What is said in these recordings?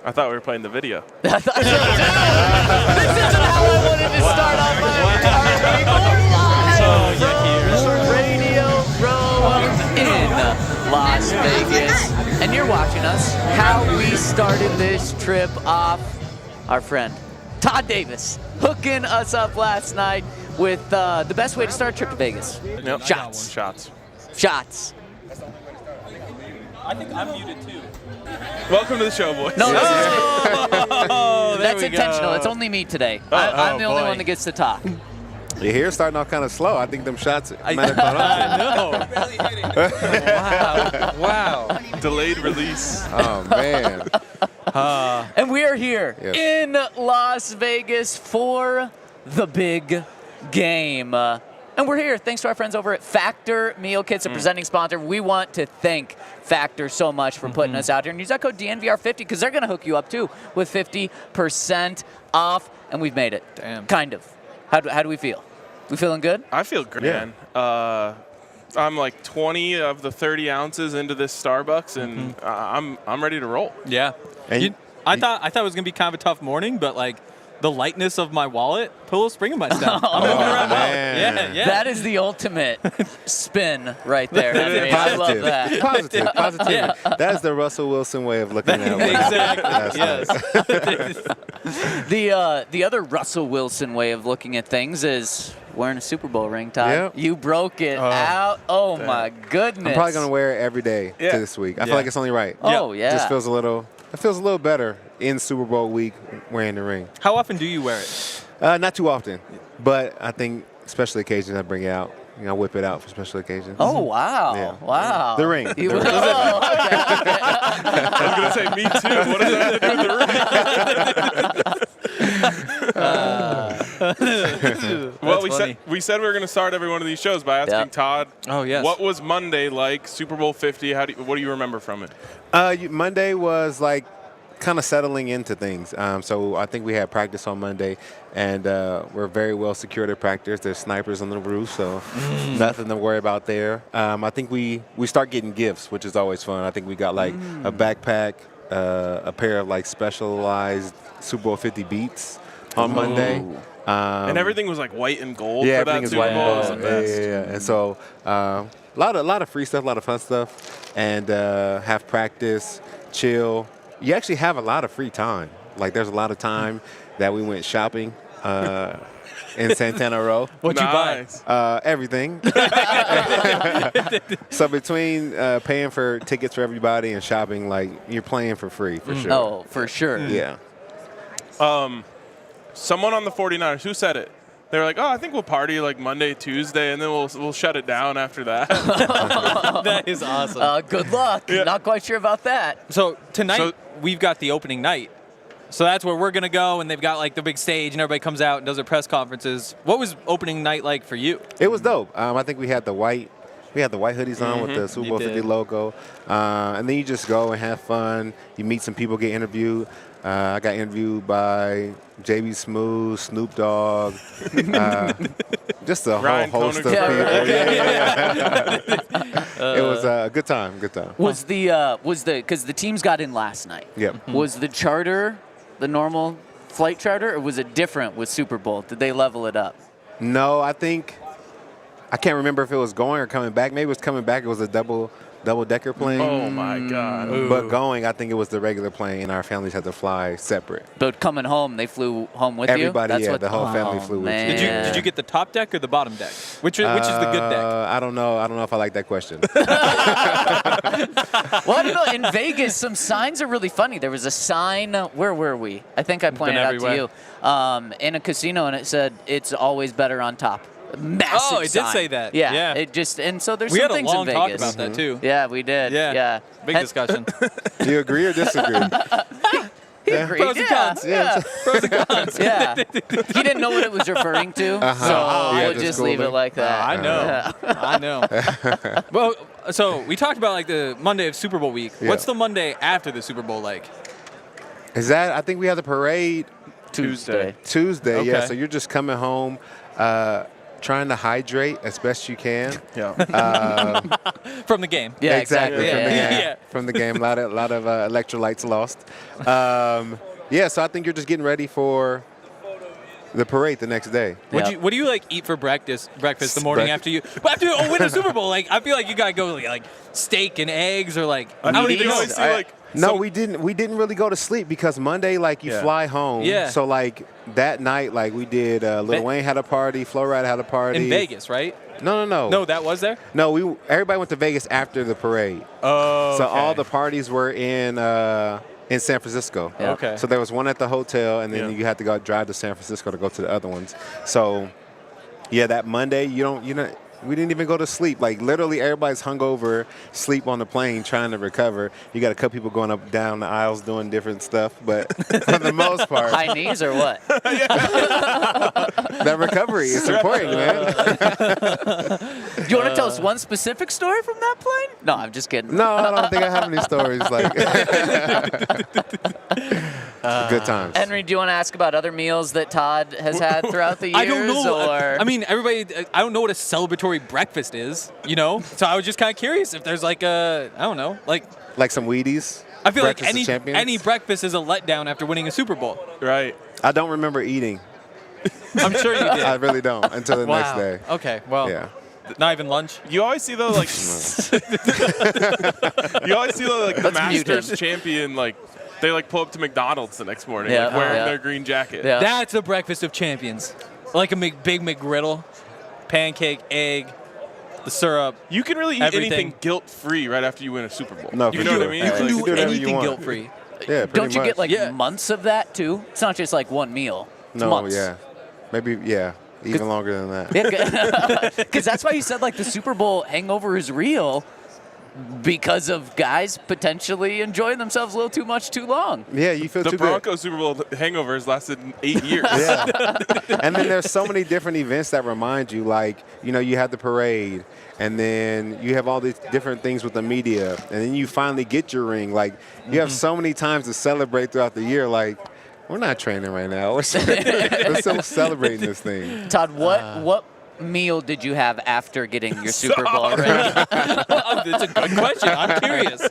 I thought we were playing the video. This isn't how I wanted to start off my Radio Row in Las Vegas. And you're watching us, how we started this trip off. Our friend Todd Davis hooking us up last night with the best way to start a trip to Vegas. Yep. Shots. Shots. I think I'm muted too. Welcome to the show, boys. No, Oh, that's intentional. It's only me today. I'm the only one that gets to talk. Your hair's starting off kind of slow. I think them shots might have gone up. I know. Wow. Delayed release. Oh, man. And we are here Yes. in Las Vegas for the big game. And we're here thanks to our friends over at Factor Meal Kits, a presenting sponsor. We want to thank Factor so much for putting us out here. And use that code DNVR50 because they're going to hook you up, too, with 50% off. And we've made it. Damn. Kind of. How do we feel? We feeling good? I feel great, Yeah. man. I'm like 20 of the 30 ounces into this Starbucks, and I'm ready to roll. Yeah. And I thought it was gonna be kind of a tough morning, but like the lightness of my wallet put a little spring in my step. I'm moving around well. man. Yeah. That is the ultimate spin right there. I mean, I love that. Positive. Yeah. That is the Russell Wilson way of looking at it. Exactly. That's Yes. The other Russell Wilson way of looking at things is wearing a Super Bowl ring, Todd. Yep. You broke it out. Oh, my goodness. I'm probably going to wear it every day Yeah. to this week. I feel Yeah. like it's only right. Oh, yeah. It just feels a little better in Super Bowl week wearing the ring. How often do you wear it? Not too often, but I think special occasions I bring it out. You know, whip it out for special occasions. Oh, wow. Yeah. Wow. The ring. You, The ring. oh, okay. I was going to say, me too. What does that have to do with the ring? Well, we said we were going to start every one of these shows by asking Yep. Todd, Oh, yes. what was Monday like, Super Bowl 50? What do you remember from it? Monday was like kind of settling into things. So I think we had practice on Monday, and we're very well secured at practice. There's snipers on the roof, so nothing to worry about there. I think we start getting gifts, which is always fun. I think we got like a backpack, a pair of like specialized Super Bowl 50 beats on Monday. And everything was like white and gold Yeah, for that everything is Super white and Bowl. It was gold. the best. Yeah. And so a lot of free stuff, a lot of fun stuff, and have practice, chill. You actually have a lot of free time. Like there's a lot of time that we went shopping in Santana Row. What'd you buy? Nice. Everything. So between paying for tickets for everybody and shopping, like you're playing for free for sure. Oh, for sure. Yeah. Someone on the 49ers, who said it? They were like, oh, I think we'll party like Monday, Tuesday, and then we'll shut it down after that. That is awesome. Good luck. Not quite sure about that. So tonight we've got the opening night. So that's where we're going to go, and they've got like the big stage, and everybody comes out and does their press conferences. What was opening night like for you? It was dope. I think we had the white hoodies on with the Super Bowl 50 logo. And then you just go and have fun. You meet some people, get interviewed. I got interviewed by JB Smooth, Snoop Dogg, just a Ryan whole host of Koenigsberg. people. Yeah. It was a good time. Was because the teams got in last night. Yep. Was the charter the normal flight charter, or was it different with Super Bowl? Did they level it up? No, I can't remember if it was going or coming back. Maybe it was coming back. It was a double-decker plane. Oh, my God. But going, I think it was the regular plane, and our families had to fly separate. But coming home, they flew home with Everybody, you? the whole family flew with man. you. Did you get the top deck or the bottom deck? Which is the good deck? I don't know. I don't know if I like that question. Well, I don't know. In Vegas, some signs are really funny. There was a sign. Where were we? I think I pointed out to you. In a casino, and it said, "It's always better on top." Massive Oh, it sign. did say that. Yeah. Yeah. It just, and so there's We some had a things long in talk Vegas. about that too. Yeah, we did. Yeah. Yeah. Big discussion. Do you agree or disagree? He agreed. Pros and cons. Yeah. Pros and cons. Yeah. He didn't know what it was referring to, so Yeah, we'll just leave it schooling. like that. I know. I know. Well, so we talked about like the Monday of Super Bowl week. Yeah. What's the Monday after the Super Bowl like? Is that? I think we have the parade Tuesday. Tuesday. Yeah. Okay. So you're just coming home, trying to hydrate as best you can. Yeah. From the game. Yeah, exactly. exactly. From, the Yeah. game, Yeah. from the game, a lot of electrolytes lost. Yeah. So I think you're just getting ready for the parade the next day. What do you like eat for breakfast the morning after you win a Super Bowl? Like I feel like you gotta go like steak and eggs or like I don't even You know. always see like No, some- we didn't really go to sleep because Monday, like, you Yeah. fly home. Yeah. So, like, that night, like, we did, Lil Wayne had a party, Flo Rida had a party. In Vegas, right? No. No, that was there? No, everybody went to Vegas after the parade. Oh. So all the parties were in San Francisco. Yeah. Okay. So there was one at the hotel, and then Yeah. you had to go drive to San Francisco to go to the other ones. So, yeah, that Monday, we didn't even go to sleep. Like, literally, everybody's hungover, sleep on the plane, trying to recover. You got a couple people going up down the aisles doing different stuff, but for the most part, High knees or what? that recovery is important, man. Do you want to tell us one specific story from that plane? No, I'm just kidding. No, I don't think I have any stories like. Good times. Henry, do you want to ask about other meals that Todd has had throughout the years? I don't know. Or? I mean, everybody. I don't know what a celebratory breakfast is. You know, so I was just kind of curious if there's like I don't know, like some Wheaties. I feel like Breakfast of Champions? any breakfast is a letdown after winning a Super Bowl. right. I don't remember eating. I'm sure you did. I really don't until the next day. Okay. Well. Yeah. Not even lunch. You always see though like you always see though, like the Let's mute Masters him. champion like they like pull up to McDonald's the next morning Yeah. like, wearing Yeah. their green jacket. Yeah. That's a breakfast of champions. Like a big McGriddle, pancake, egg, the syrup. You can really eat Everything. anything guilt-free right after you win a Super Bowl. No, you for know sure. what I mean? You Like, can you do do whatever you anything want. guilt-free. Yeah, pretty Don't you much. get like Yeah. months of that too? It's not just like one meal. It's No, months. yeah. Maybe, yeah. Even longer than that. Yeah, because that's why you said like the Super Bowl hangover is real, because of guys potentially enjoying themselves a little too much too long. Yeah, you feel the too Broncos Super Bowl hangovers lasted 8 years. good. Yeah. And then there's so many different events that remind you, like, you have the parade, and then you have all these different things with the media, and then you finally get your ring. Like, you have so many times to celebrate throughout the year, like, we're not training right now. We're still celebrating this thing. Todd, what meal did you have after getting your Super Bowl ring? It's a good question. I'm curious.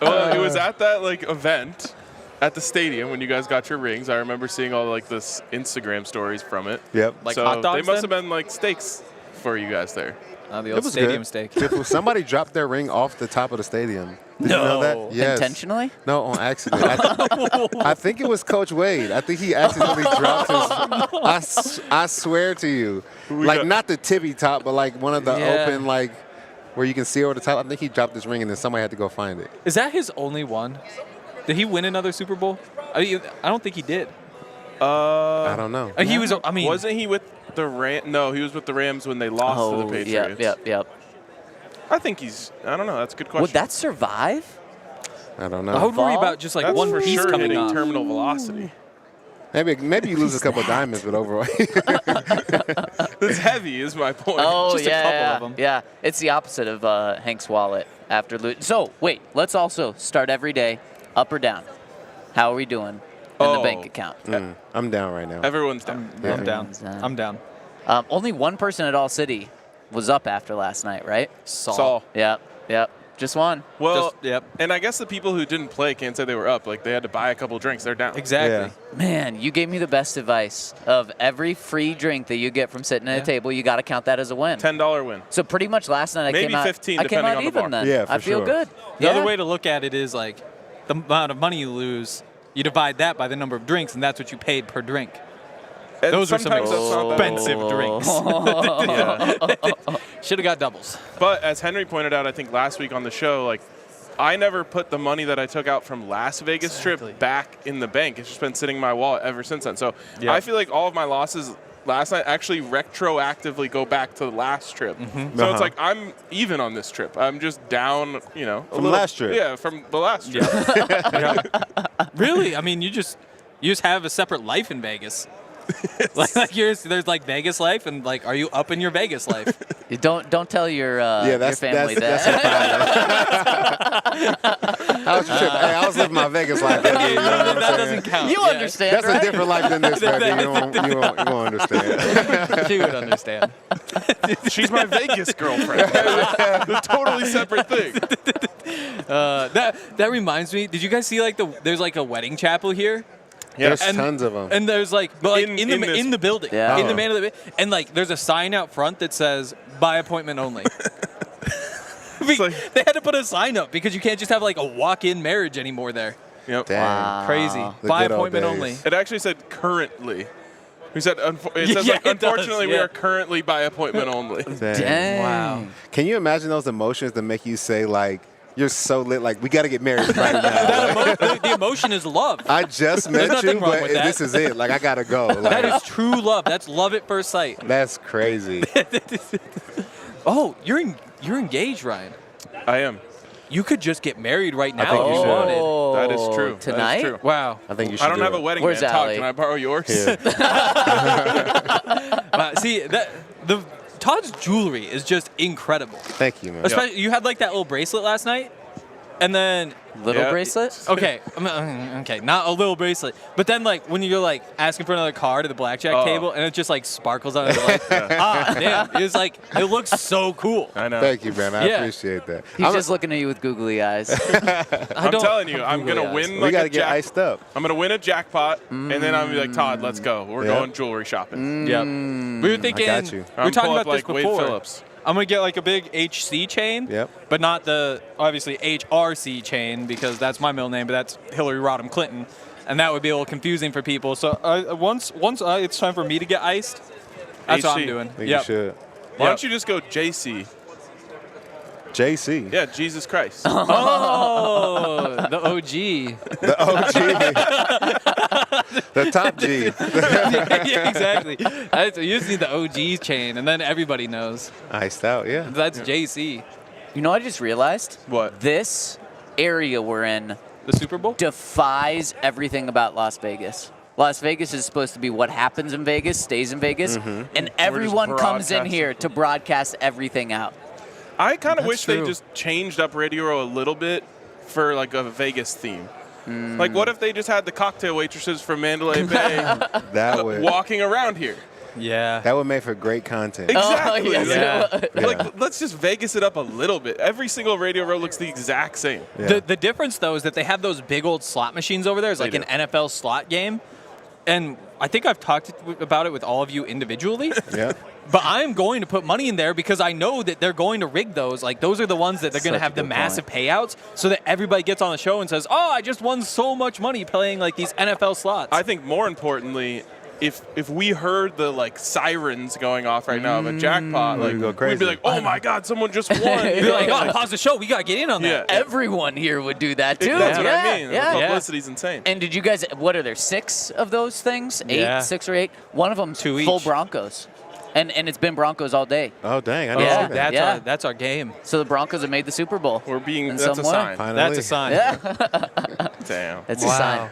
Well, it was at that like event at the stadium when you guys got your rings. I remember seeing all like this Instagram stories from it. Yep. Like so hot dogs they must then? have been like steaks for you guys there. The It old was stadium good. steak. Somebody dropped their ring off the top of the stadium. Did you know that? Yes. Intentionally? No, on accident. I think it was Coach Wade. I think he accidentally dropped his. I swear to you, like not the tippy top, but like one of the Yeah. open, like where you can see over the top. I think he dropped his ring, and then somebody had to go find it. Is that his only one? Did he win another Super Bowl? I don't think he did. I don't know. He was. I mean, Wasn't he with the No, he was with the Rams when they lost to the Patriots. Yep. I think I don't know. That's a good question. Would that survive? I don't I know. would worry about just like That's one for piece sure coming hitting off. terminal velocity. Maybe you lose a couple of diamonds, but overall, It's heavy, is my point. Oh, Just a yeah, couple of them. yeah. It's the opposite of Hank's wallet after losing. So, wait, let's also start every day, up or down. How are we doing in the bank account? I'm down right now. Everyone's down. Yeah. I'm down. Everyone's down. I'm down. Only one person at All City was up after last night, right? Saul. Yep. Just one. Well, Yep. and I guess the people who didn't play can't say they were up. Like, they had to buy a couple drinks. They're down. Exactly. Man, you gave me the best advice of every free drink that you get from sitting at a table, you got to count that as a win. $10 win. So pretty much last night Maybe I came out 15, I came depending out on the even bar. then. Yeah, for I feel sure. good. The Yeah. other way to look at it is like the amount of money you lose, you divide that by the number of drinks, and that's what you paid per drink. And Those are some sometimes that's not that expensive drinks. Yeah. Should have got doubles. But as Henry pointed out, I think last week on the show, like, I never put the money that I took out from Las Vegas trip back in the bank. It's just been sitting in my wallet ever since then. So Yeah. I feel like all of my losses last night actually retroactively go back to the last trip. So it's like I'm even on this trip. I'm just down, a From little, last trip. Yeah, from the last trip. Really? I mean, you just have a separate life in Vegas. There's like Vegas life, and like, are you up in your Vegas life? You don't tell your family that's that. How was your trip? Hey, I was living my Vegas life. Baby, you know what I'm That saying? doesn't count. You Yeah. understand, That's right? a different life than this, baby. You won't understand. She would understand. She's my Vegas girlfriend. A totally separate thing. That reminds me. Did you guys see there's like a wedding chapel here? There's And- tons of them. And there's in the building. Yeah. In the man of the and like there's a sign out front that says by appointment only. They had to put a sign up because you can't just have like a walk-in marriage anymore there. Yep. Dang. Wow. Crazy. The By good old appointment days. only. It actually said currently. We said it says Yeah, like, it does, unfortunately we yeah. are currently by appointment only. Dang. Wow. Can you imagine those emotions that make you say, like, you're so lit, like, we got to get married right now? The emotion is love. I just met nothing you, wrong but with that. this is it. Like, I got to go. Like, That is true love. That's love at first sight. that's crazy. Oh, you're engaged, Ryan. I am. You could just get married right now think if you you should. wanted. That is true. That is Tonight? true. Wow. I think you should I don't do have it. a wedding Where's yet. Todd, Allie? can I borrow yours? Yeah. See, Todd's jewelry is just incredible. Thank you, man. Especially, you had like that little bracelet last night, and then Little Yeah. bracelet? okay, okay, not a little bracelet, but then like when you're like asking for another card at the blackjack Oh. table, and it just like sparkles on it, like, damn, it's like it looks so cool. I know. Thank you, man. I Yeah. appreciate that. He's just looking at you with googly eyes. I'm telling you, I'm Googly gonna eyes. win we like got a to get jack. iced up. I'm gonna win a jackpot, and then I'm gonna be like, Todd, let's go. We're Yeah. going jewelry shopping. Yep. We were thinking. got you. We were talking pull about up, this like, Wade before. Phillips. I'm gonna get like a big HC chain. Yep. But not the obviously HRC chain because that's my middle name, but that's Hillary Rodham Clinton, and that would be a little confusing for people. So once it's time for me to get iced, that's what I'm HC. doing. I think Yep. you should. Why don't you just go JC? JC. Yeah, Jesus Christ. Oh, the OG. The OG. The top G. Yeah, exactly. You just need the OG chain, and then everybody knows. Iced out, yeah. That's JC. You know what I just realized? What? This area we're in The Super Bowl? defies everything about Las Vegas. Las Vegas is supposed to be what happens in Vegas, stays in Vegas, and everyone comes in broadcasting. here to broadcast everything out. I kind of That's wish true. they just changed up Radio Row a little bit for like a Vegas theme. Like, what if they just had the cocktail waitresses from Mandalay Bay That would walking around here? Yeah. that would make for great content. Exactly. yes, Yeah. it would. Like, let's just Vegas it up a little bit. Every single Radio Row looks the exact same. Yeah. The difference, though, is that they have those big old slot machines over there. It's like They an NFL slot game. And I think I've talked about it with all of you individually. Yeah. But I'm going to put money in there because I know that they're going to rig those. Like, those are the ones that they're going to Such a have the good massive payouts so that everybody gets on the show and says, oh, I just won so much money playing, like, these NFL slots. I think more importantly, if we heard the like sirens going off right now of a jackpot, like We'd go we'd crazy. be like, oh my God, someone just won. You'd be like, oh, pause the show. We got to get in on that. Yeah. Everyone here would do that too. That's what yeah, I mean. Yeah. The publicity's insane. And did you guys? What are there? 6 of those things? 8, Yeah. 6 or 8. One of them's 2 full each. Broncos, and it's been Broncos all day. Oh, dang. I Oh, didn't Yeah. see that. Yeah. That's our game. So the Broncos have made the Super Bowl. We're being in that's some a way. sign. Finally. That's a sign. Yeah, Damn. that's a sign.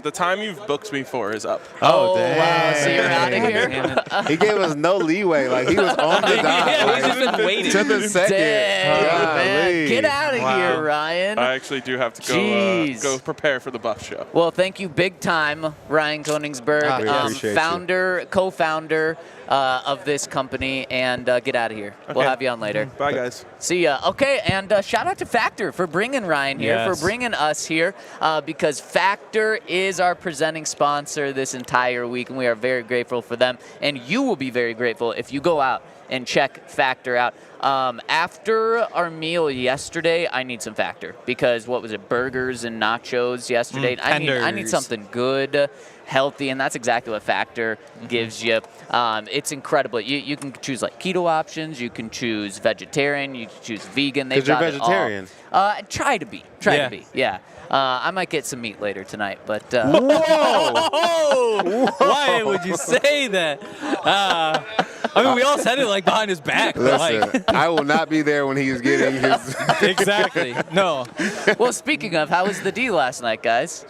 The time you've booked me for is up. Oh, wow! dang. So you're out of here. Damn it. He gave us no leeway. Like, he was on the dot. Yeah, like, he's just been waiting. to the second. Dang, man. Golly. Get out of Wow. here, Ryan. I actually do have to Jeez. go prepare for the Buff Show. Well, thank you big time, Ryan Koenigsberg, We appreciate you. founder, co-founder of this company, and get out of here. We'll Okay. have you on later. Bye, guys. See ya. Okay, and shout out to Factor for bringing Ryan here, Yes. for bringing us here, because Factor is our presenting sponsor this entire week, and we are very grateful for them. And you will be very grateful if you go out and check Factor out. After our meal yesterday, I need some Factor because what was it, burgers and nachos yesterday? I need tenders. something good, healthy, and that's exactly what Factor gives you. It's incredible. You can choose like keto options, you can choose vegetarian, you can choose vegan. They've 'Cause you're got it all. vegetarian. Try to be. Yeah. I might get some meat later tonight, but Oh, why would you say that? I mean, we all said it like behind his back. But Listen, I will not be there when he's getting his. exactly. No. Well, speaking of, how was the D last night, guys?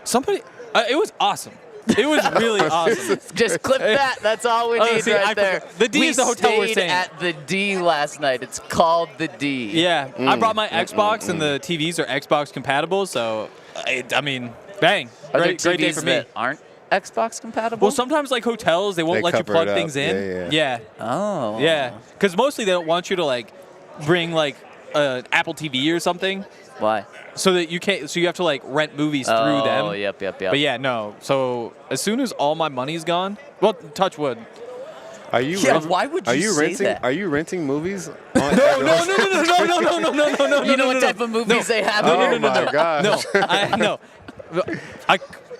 Somebody. It was awesome. It was really awesome. Just clip that. That's all we need see, right there. The D is the hotel we're stayed staying at the D last night. It's called the D. Yeah, I brought my Xbox, and the TVs are Xbox compatible. So, I mean, bang. Are there Great day TVs for me. that aren't Xbox compatible? Well, sometimes like hotels, they won't They let you cover plug it up. things in. Yeah. Oh. Yeah. Because mostly they don't want you to like bring like an Apple TV or something, Why? so that you can't. So you have to like rent movies through them. Oh, yep. But yeah, no. So as soon as all my money's gone, well, touch wood. Are you? Yeah, why would you say renting? that? Are you renting movies? No. You know what type of movies they have? Oh my gosh.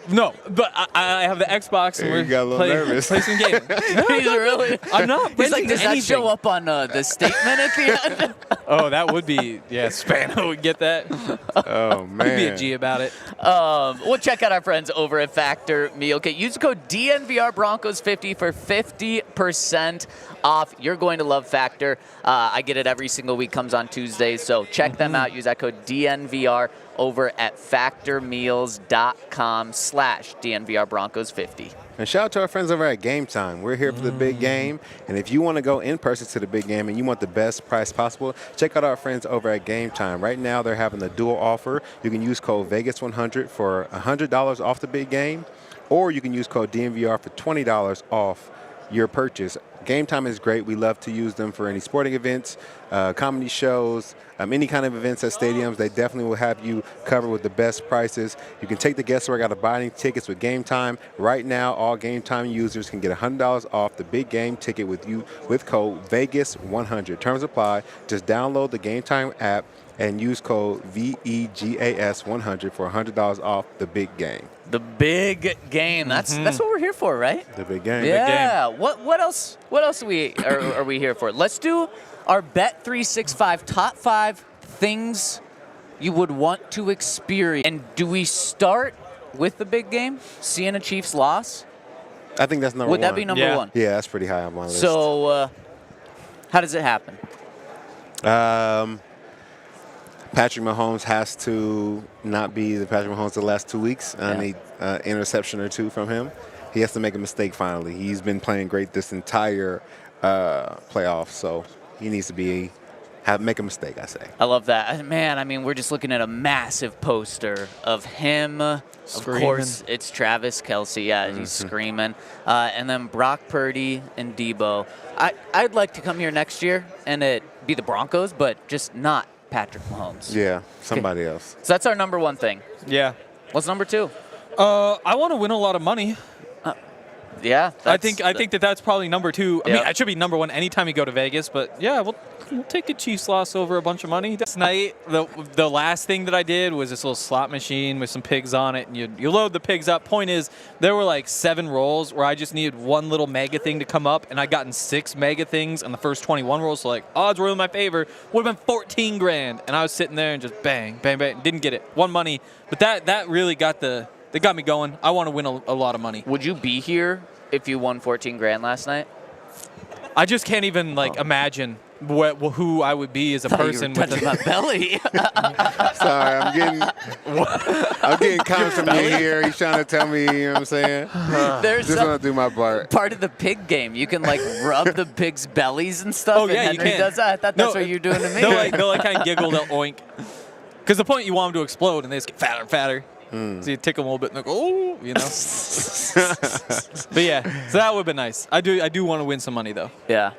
No, but I have the Xbox and You we're got a little playing nervous. some games. He's really. I'm not. He's like, renting does that anything. show up on the statement at the end? Oh, that would be, Spano would get that. Oh man. He'd be a G about it. We'll check out our friends over at Factor Meal Kit. Use the code DNVR Broncos 50 for 50% off. You're going to love Factor. I get it every single week. Comes on Tuesdays. So check them out. Use that code DNVR over at factormeals.com/DNVR Broncos 50. And shout out to our friends over at Game Time. We're here for the big game. And if you want to go in person to the big game and you want the best price possible, check out our friends over at Game Time. Right now, they're having the dual offer. You can use code Vegas100 for $100 off the big game, or you can use code DNVR for $20 off your purchase. Game Time is great. We love to use them for any sporting events, comedy shows, any kind of events at stadiums. They definitely will have you covered with the best prices. You can take the guesswork out of buying tickets with Game Time. Right now, all Game Time users can get $100 off the big game ticket with code Vegas100. Terms apply. Just download the Game Time app and use code VEGAS100 for $100 off the big game. The big game. That's what we're here for, right? The big game. Yeah. What else? What else are we here for? Let's do our Bet365 top 5 things you would want to experience. And do we start with the big game? Seeing a Chiefs loss? I think that's number one. Would that be number one? Yeah, that's pretty high on my list. So, how does it happen? Patrick Mahomes has to not be the Patrick Mahomes the last 2 weeks. I need an interception or two from him. He has to make a mistake finally. He's been playing great this entire playoff, so he needs to make a mistake, I say. I love that. Man, I mean, we're just looking at a massive poster of him. Screaming. Of course, it's Travis Kelce. Yeah, he's screaming. And then Brock Purdy and Debo. I'd like to come here next year and it be the Broncos, but just not Patrick Mahomes. Yeah, somebody else. So that's our number one thing. Yeah. What's number two? I want to win a lot of money. Yeah. I think that's probably number two. I Yeah. mean, it should be number one anytime you go to Vegas, but yeah, we'll take a Chiefs loss over a bunch of money. This night, the last thing that I did was this little slot machine with some pigs on it, and you load the pigs up. Point is, there were like 7 rolls where I just needed one little mega thing to come up, and I gotten 6 mega things on the first 21 rolls, so like odds were in my favor. Would have been 14 grand, and I was sitting there and just bang, bang, bang, didn't get it. Won money, but that really got me going. I want to win a lot of money. Would you be here if you won 14 grand last night? I just can't even imagine who I would be as a person with touching my belly. Sorry, I'm getting comments from you here. He's trying to tell me, you know what I'm saying? There's Just want to do my part. part of the pig game. You can rub the pig's bellies and stuff. Oh, yeah, and you Henry can. does that. I thought that's what you're doing to me. They'll kind of giggle, they'll oink. Because the point you want them to explode, and they just get fatter and fatter. So you tickle them a little bit, and they go, oh, you know. But yeah, so that would be nice. I do want to win some money though. Yeah.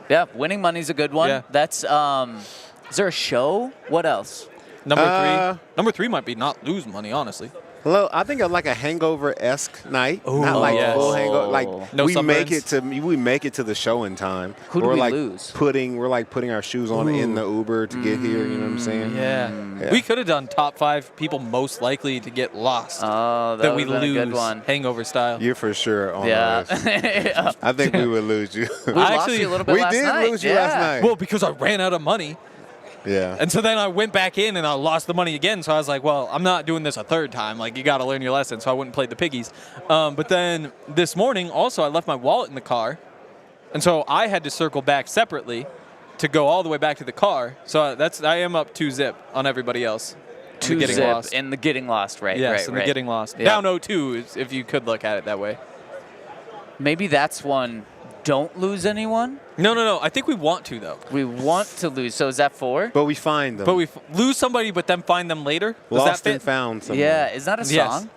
Yeah, winning money's a good one. Yeah. That's is there a show? What else? Number 3 might be not lose money, honestly. Hello, I think of like a hangover-esque night, Ooh, not like yes. full hangover. Like No we make sunburns? it to the show in time. Who do we're we like lose? putting our shoes on in the Uber to get here. You know what I'm saying? Yeah. We could have done top 5 people most likely to get lost. Oh, that we would've been lose a good one. hangover style. You're for sure on Yeah. the list. I think we would lose you. We lost actually- you a little bit We last did night. lose you last night. Well, because I ran out of money. Yeah. And so then I went back in and I lost the money again. So I was like, well, I'm not doing this a third time. Like, you got to learn your lesson. So I wouldn't play the piggies. But then this morning, also, I left my wallet in the car. And so I had to circle back separately to go all the way back to the car. So I am up 2-zip on everybody else. 2-zip in the getting lost, right? Yes, right. the getting lost. Yep. Down 0-2, if you could look at it that way. Maybe that's one. Don't lose anyone. No. I think we want to, though. We want to lose. So is that 4? But we find them. But we lose somebody, but then find them later. Does Lost that fit? and found somewhere. Yeah. Is that a Yes. song?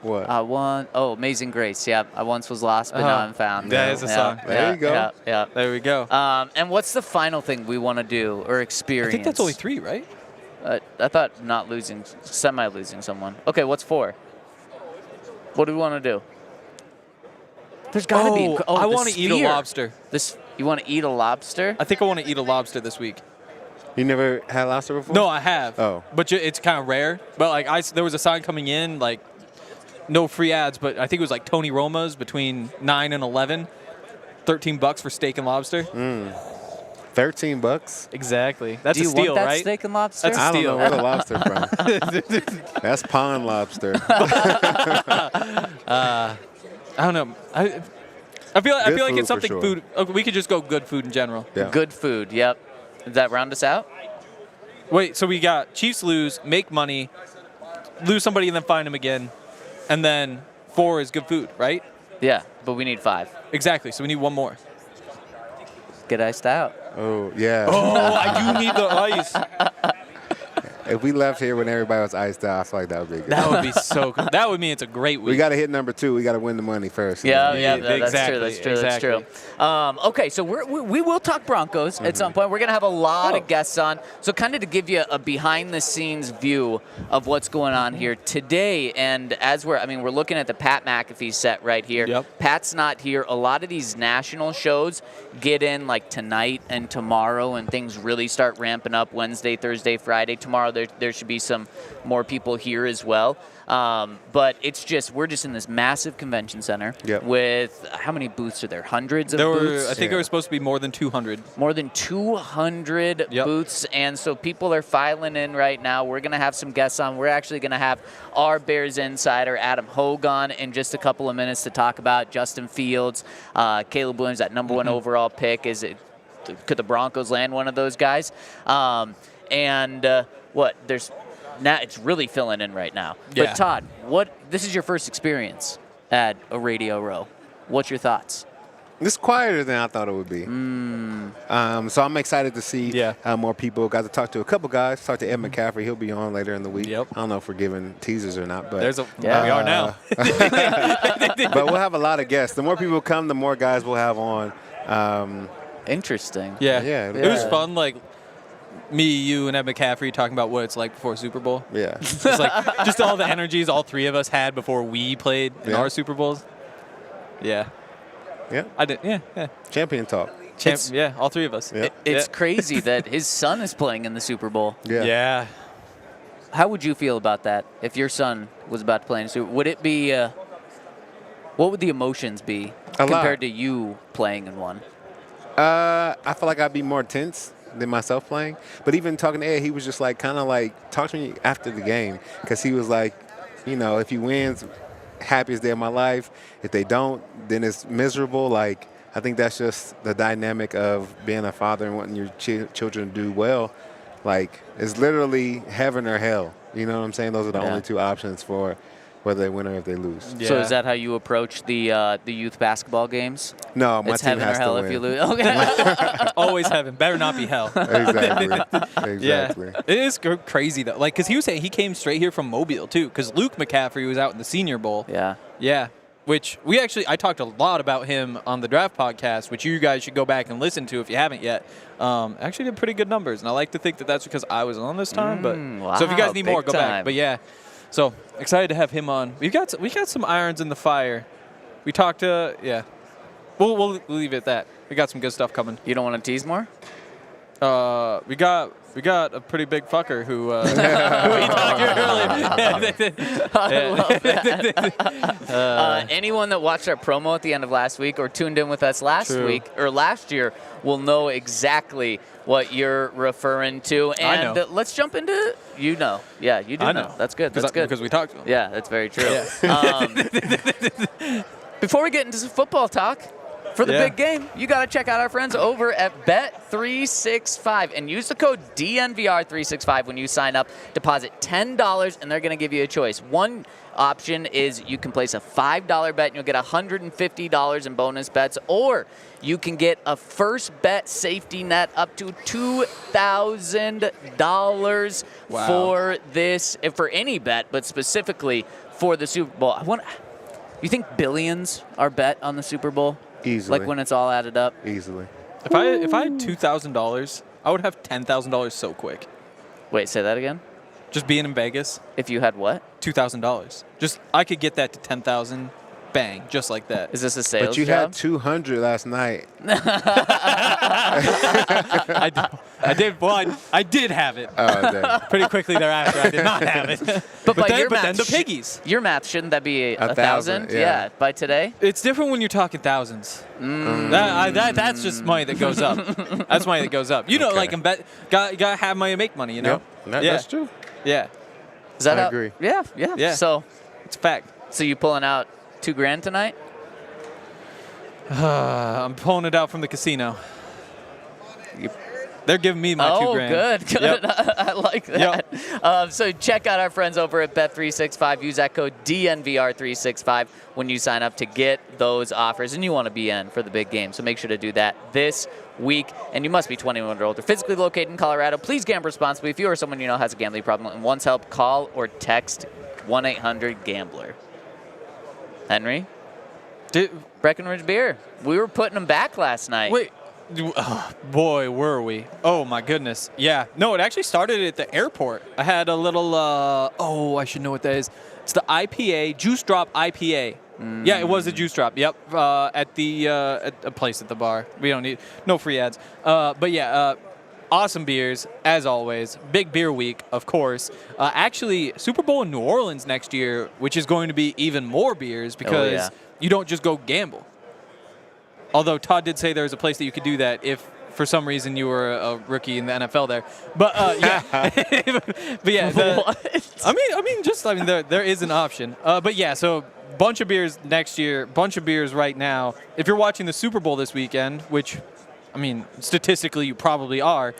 What? Amazing Grace. Yeah. I once was lost, but now I'm found. That is a song. There you go. Yeah. There we go. And what's the final thing we want to do or experience? I think that's only 3, right? I thought not losing, semi-losing someone. Okay, what's 4? What do we want to do? There's got to be. I the want to eat a sphere. lobster. You want to eat a lobster? I think I want to eat a lobster this week. You never had lobster before? No, I have. Oh. But it's kind of rare. But like there was a sign coming in, like no free ads, but I think it was like Tony Roma's between 9 and 11, $13 for steak and lobster. $13? Exactly. That's Do you a steal, want that right? steak and lobster? That's a I don't steal. know where the lobster from. That's pond lobster. I don't know. I feel Good like food it's for something sure. food. Okay, we could just go good food in general. Yeah. Good food. Yep. Does that round us out? Wait, so we got Chiefs lose, make money, lose somebody, and then find them again, and then 4 is good food, right? Yeah, but we need 5. Exactly. So we need one more. Get iced out. Oh, yeah. Oh, I do need the ice. If we left here when everybody was iced out, I feel like that would be good. That would be so cool. That would mean it's a great week. We got to hit number 2. We got to win the money first. Yeah, Yeah, that's exactly, true. That's true. Okay, so we will talk Broncos at some point. We're going to have a lot of guests on. So kind of to give you a behind-the-scenes view of what's going on here today. And as we're looking at the Pat McAfee set right here. Yep. Pat's not here. A lot of these national shows get in like tonight and tomorrow, and things really start ramping up Wednesday, Thursday, Friday. Tomorrow there should be some more people here as well. But we're just in this massive convention center with how many booths are there? Hundreds of booths? I think there was supposed to be more than 200. More than 200 booths, and so people are filing in right now. We're going to have some guests on. We're actually going to have our Bears insider, Adam Hoge, on in just a couple of minutes to talk about Justin Fields, Caleb Williams, that number 1 overall pick. Could the Broncos land one of those guys? There's now it's really filling in right now. Yeah. But Todd, this is your first experience at a Radio Row. What's your thoughts? It's quieter than I thought it would be. So I'm excited to see more people. Got to talk to a couple guys. Talk to Ed McCaffrey. He'll be on later in the week. Yep. I don't know if we're giving teasers or not, but We are now. but we'll have a lot of guests. The more people come, the more guys we'll have on. Interesting. Yeah. Yeah. It was fun, like me, you, and Ed McCaffrey talking about what it's like before Super Bowl. Yeah. It's like just all the energies all 3 of us had before we played in our Super Bowls. Yeah. Yeah. I did. Yeah. Champion talk. All 3 of us. Yeah. It's crazy that his son is playing in the Super Bowl. Yeah. How would you feel about that if your son was about to play in the Super Bowl? Would it be, what would the emotions be compared to you playing in one? I feel like I'd be more tense than myself playing. But even talking to Ed, he was just like, kind of like, talk to me after the game. Because he was like, if he wins, happiest day of my life. If they don't, then it's miserable. Like, I think that's just the dynamic of being a father and wanting your children to do well. Like, it's literally heaven or hell. You know what I'm saying? Those are the only 2 options for whether they win or if they lose. Yeah. So is that how you approach the youth basketball games? No, my it's team heaven has or hell to win. if you lose. Okay. Always heaven. Better not be hell. Exactly. Yeah. It is crazy, though. Like, because he was saying he came straight here from Mobile, too, because Luke McCaffrey was out in the Senior Bowl. Yeah. Yeah. Which I talked a lot about him on the Draft Podcast, which you guys should go back and listen to if you haven't yet. Actually did pretty good numbers, and I like to think that that's because I was on this time. So if you guys need more, go back. But yeah, so excited to have him on. We got some irons in the fire. We talked to We'll leave it at that. We got some good stuff coming. You don't want to tease more? We got We got a pretty big fucker who we talked to earlier. I love that. Anyone that watched our promo at the end of last week or tuned in with us last week or last year will know exactly what you're referring to. And I know. Let's jump into Yeah, you do know. That's good. That's good. Because we talked to him. Yeah, that's very true. Before we get into some football talk, for the big game, you got to check out our friends over at Bet365 and use the code DNVR365 when you sign up. Deposit $10, and they're going to give you a choice. One option is you can place a $5 bet, and you'll get $150 in bonus bets, or you can get a first bet safety net up to $2,000 for any bet, but specifically for the Super Bowl. You think billions are bet on the Super Bowl? Easily. Like when it's all added up? Easily. If I had $2,000, I would have $10,000 so quick. Wait, say that again? Just being in Vegas, If you had what? $2,000. Just I could get that to 10,000, bang, just like that. Is this a sales But you job? had 200 last night. I did. Well, I did have it. Oh, damn. Pretty quickly thereafter, I did not have it. But by your then math, the piggies. Your math, shouldn't that be a 1,000? thousand? Yeah. By today? It's different when you're talking thousands. That's just money that goes up. That's money that goes up. You know, Okay. like in bet, gotta have money to make money. You know. Yep. That's true. Yeah, Is that I how- agree. Yeah. So it's a fact. you pulling out $2,000 tonight? I'm pulling it out from the casino. They're giving me my $2,000. Good. Yep. I like that. So check out our friends over at Bet365. Use that code DNVR365 when you sign up to get those offers. And you want to be in for the big game, so make sure to do that this week. And you must be 21 or older, physically located in Colorado. Please gamble responsibly. If you or someone you know has a gambling problem and wants help, call or text 1-800-GAMBLER. Henry? Breckenridge Beer. We were putting them back last night. Wait. Oh, boy, were we. Oh, my goodness. Yeah. No, it actually started at the airport. I had a little, I should know what that is. It's the IPA, Juice Drop IPA. Yeah, it was a Juice Drop. Yep. At a place at the bar. We don't need, no free ads. But yeah, awesome beers, as always. Big beer week, of course. Actually, Super Bowl in New Orleans next year, which is going to be even more beers because you don't just go gamble. Although Todd did say there was a place that you could do that if, for some reason, you were a rookie in the NFL there. But yeah, but yeah. There is an option. But yeah, so bunch of beers next year, bunch of beers right now. If you're watching the Super Bowl this weekend, which, I mean, statistically you probably are.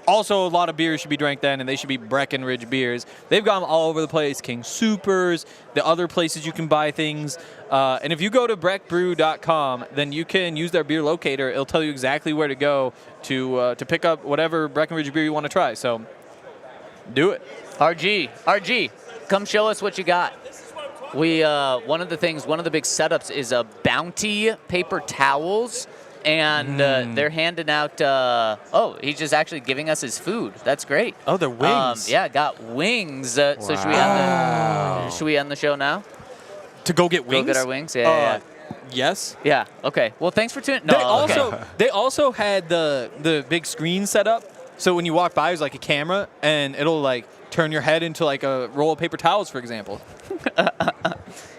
Also, a lot of beers should be drank then, and they should be Breckenridge beers. They've gone all over the place. King Supers, the other places you can buy things. And if you go to breckbrew.com, then you can use their beer locator. It'll tell you exactly where to go to pick up whatever Breckenridge beer you want to try. So do it. RG, come show us what you got. We one of the big setups is Bounty paper towels. And they're handing out, he's just actually giving us his food. That's great. Oh, they're wings. Got wings. So should we end the show now? To go get wings? Go get our wings? Yeah. Yes. Yeah, okay. Well, thanks for tuning in. They also had the big screen set up. So when you walk by, there's like a camera, and it'll like turn your head into like a roll of paper towels, for example.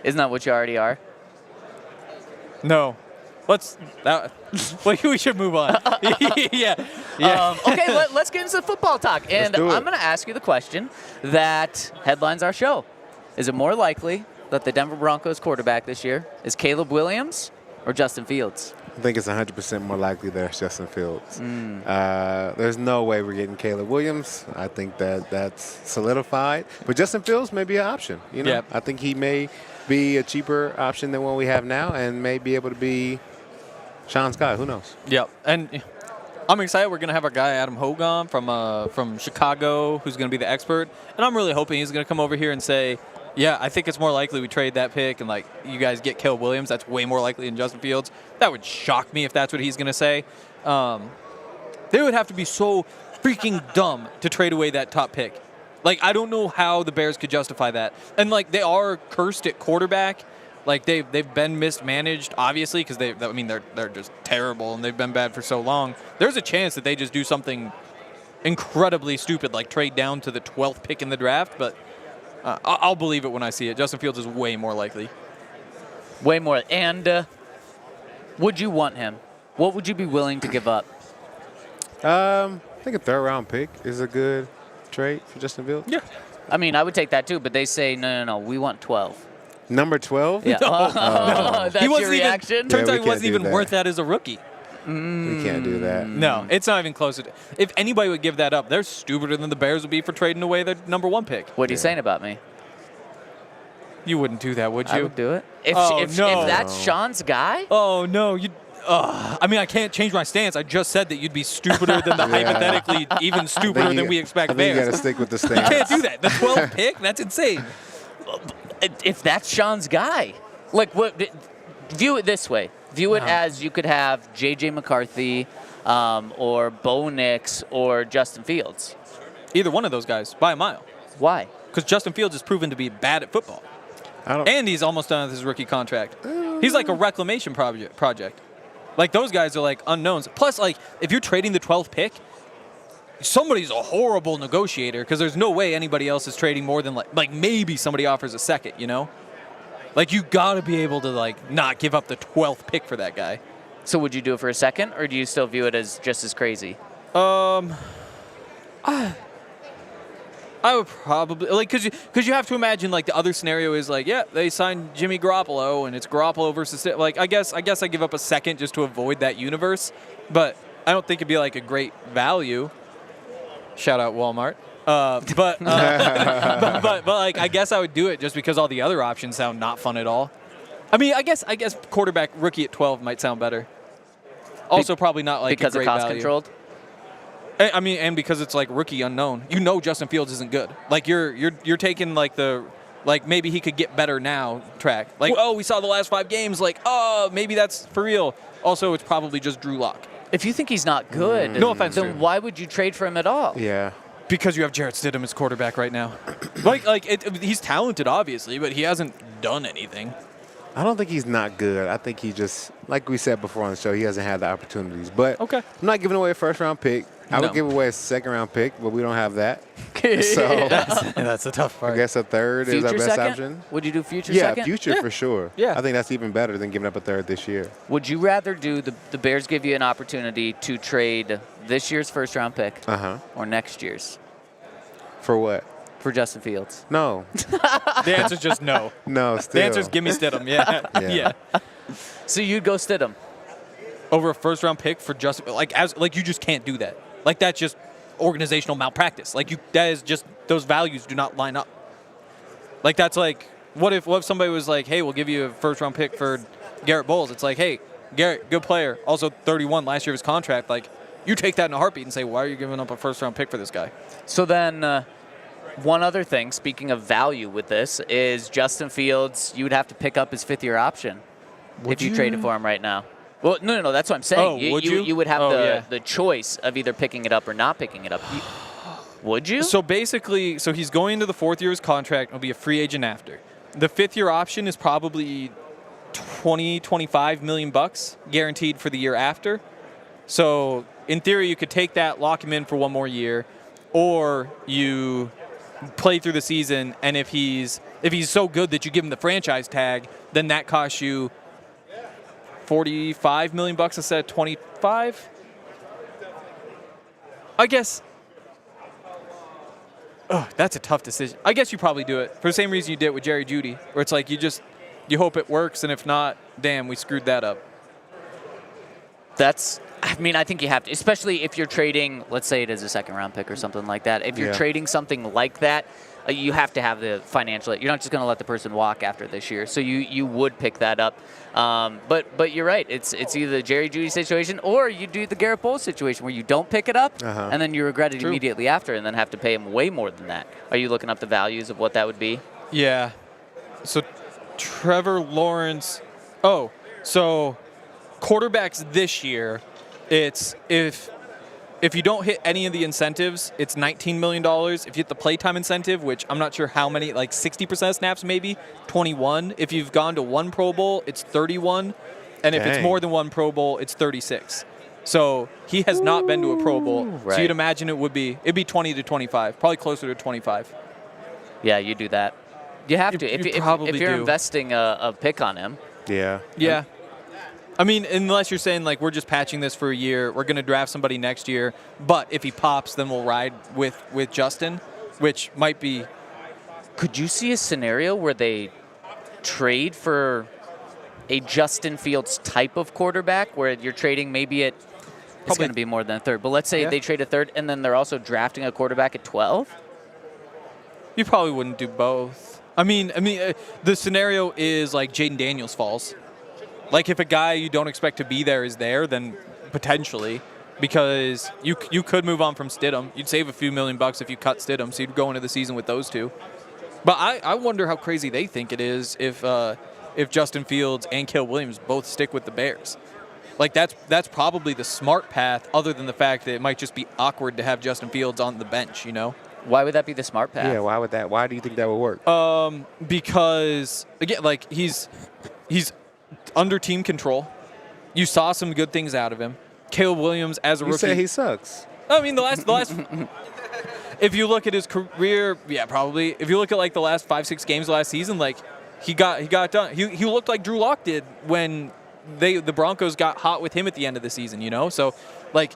Isn't that what you already are? No. We should move on. yeah. Okay, let's get into the football talk. And I'm going to ask you the question that headlines our show. Is it more likely that the Denver Broncos quarterback this year is Caleb Williams or Justin Fields? I think it's 100% more likely that it's Justin Fields. There's no way we're getting Caleb Williams. I think that's solidified. But Justin Fields may be an option. You know, Yep. I think he may be a cheaper option than what we have now, and may be able to be Sean Scott. Who knows? Yep. And I'm excited. We're gonna have our guy Adam Hoge on from Chicago, who's gonna be the expert. And I'm really hoping he's gonna come over here and say, yeah, I think it's more likely we trade that pick and like you guys get Caleb Williams. That's way more likely than Justin Fields. That would shock me if that's what he's gonna say. They would have to be so freaking dumb to trade away that top pick. Like, I don't know how the Bears could justify that. And like, they are cursed at quarterback. Like they've been mismanaged, obviously, because they're just terrible and they've been bad for so long. There's a chance that they just do something incredibly stupid, like trade down to the 12th pick in the draft, but I'll believe it when I see it. Justin Fields is way more likely. Way more. And would you want him? What would you be willing to give up? I think a third-round pick is a good trade for Justin Fields. Yeah. I mean, I would take that too, but they say, no, we want 12. Number 12? Yeah. That's He wasn't your reaction? Even, turns Yeah, out we he wasn't can't do even that. worth that as a rookie. We can't do that. No, it's not even close. If anybody would give that up, they're stupider than the Bears would be for trading away their number 1 pick. What are you saying about me? You wouldn't do that, would you? I would do it. If no. that's Sean's guy? Oh, no. I mean, I can't change my stance. I just said that you'd be stupider than the hypothetically even stupider than we expect I think you got Bears. to stick with the You stance. can't do that. The 12th pick? That's insane. If that's Sean's guy, like what? View it this way. View it as you could have J.J. McCarthy or Bo Nix or Justin Fields. Either one of those guys, by a mile. Why? Because Justin Fields is proven to be bad at football. And he's almost done with his rookie contract. He's like a reclamation project. Like, those guys are, like, unknowns. Plus, like, if you're trading the 12th pick, somebody's a horrible negotiator because there's no way anybody else is trading more than, like maybe somebody offers a second, you know? Like, you got to be able to, like, not give up the 12th pick for that guy. So would you do it for a second, or do you still view it as just as crazy? I would probably, like, because you have to imagine, like, the other scenario is, like, yeah, they signed Jimmy Garoppolo, and it's Garoppolo versus, like, I guess I give up a second just to avoid that universe, but I don't think it'd be, like, a great value. Shout out Walmart. But like, I guess I would do it just because all the other options sound not fun at all. I mean, I guess quarterback rookie at 12 might sound better. Also, probably not, like, because a great of cost value. controlled. I mean, and because it's like rookie unknown. You know Justin Fields isn't good. Like, you're taking like the, like, maybe he could get better now track. Like, oh, we saw the last 5 games. Like, oh, maybe that's for real. Also, it's probably just Drew Lock. If you think he's not good, No offense, then why would you trade for him at all? Yeah. Because you have Jarrett Stidham as quarterback right now. He's talented, obviously, but he hasn't done anything. I don't think he's not good. I think he just, like we said before on the show, he hasn't had the opportunities. But Okay. I'm not giving away a first-round pick. I would give away a second-round pick, but we don't have that. So That's the tough part. I guess a third is Future our best second? option. Would you do future Yeah, second? future for sure. Yeah. I think that's even better than giving up a third this year. Would you rather do the Bears give you an opportunity to trade this year's first-round pick or next year's For what? for Justin Fields? No. The answer's just no. No, still. The answer's give me Stidham. Yeah. Yeah. So you'd go Stidham. Over a first-round pick for Justin, like you just can't do that. Like, that's just organizational malpractice. Like, that is just, those values do not line up. Like, that's like, what if somebody was like, hey, we'll give you a first-round pick for Garrett Bowles? It's like, hey, Garrett, good player, also 31 last year of his contract. Like, you take that in a heartbeat and say, why are you giving up a first-round pick for this guy? So then one other thing, speaking of value with this, is Justin Fields, you would have to pick up his 5th-year option if you traded for him right now. Well, no, that's what I'm saying. Oh, would you? You would have the choice of either picking it up or not picking it up. Would you? So basically, he's going into the 4th year of his contract and will be a free agent after. The 5th-year option is probably $25 million guaranteed for the year after. So in theory, you could take that, lock him in for 1 more year, or you play through the season, and if he's so good that you give him the franchise tag, then that costs you $45 million instead of 25. I guess. Oh, that's a tough decision. I guess you probably do it for the same reason you did it with Jerry Jeudy, where it's like you hope it works, and if not, damn, we screwed that up. I think you have to, especially if you're trading, let's say it is a second-round pick or something like that. If you're trading something like that, you have to have the financial. You're not just going to let the person walk after this year. So you would pick that up. But you're right. It's either the Jerry Jeudy situation or you do the Garrett Bowles situation where you don't pick it up and then you regret it immediately after and then have to pay him way more than that. Are you looking up the values of what that would be? Yeah. So Trevor Lawrence. Oh, so quarterbacks this year, it's if you don't hit any of the incentives, it's $19 million. If you hit the playtime incentive, which I'm not sure how many, like 60% of snaps maybe, 21. If you've gone to 1 Pro Bowl, it's 31. And if it's more than 1 Pro Bowl, it's 36. So he has not been to a Pro Bowl. Right. So you'd imagine it'd be 20 to 25, probably closer to 25. Yeah, you do that. You have to. You If probably you're do. investing a pick on him. Yeah. Yeah. I mean, unless you're saying, like, we're just patching this for a year, we're going to draft somebody next year, but if he pops, then we'll ride with Justin, which might be. Could you see a scenario where they trade for a Justin Fields type of quarterback, where you're trading maybe at, it's going to be more than a third, but let's say they trade a third, and then they're also drafting a quarterback at 12? You probably wouldn't do both. I mean, the scenario is like Jaden Daniels falls. Like if a guy you don't expect to be there is there, then potentially, because you could move on from Stidham. You'd save a few $1 million if you cut Stidham, so you'd go into the season with those two. But I wonder how crazy they think it is if Justin Fields and Caleb Williams both stick with the Bears. Like that's probably the smart path, other than the fact that it might just be awkward to have Justin Fields on the bench, you know? Why would that be the smart path? Yeah, why do you think that would work? Because again, like he's under team control. You saw some good things out of him. Caleb Williams as a rookie. You say he sucks. I mean, the last. If you look at his career, yeah, probably. If you look at like the last 5-6 games last season, like he got done. He looked like Drew Lock did when the Broncos got hot with him at the end of the season. You know, so like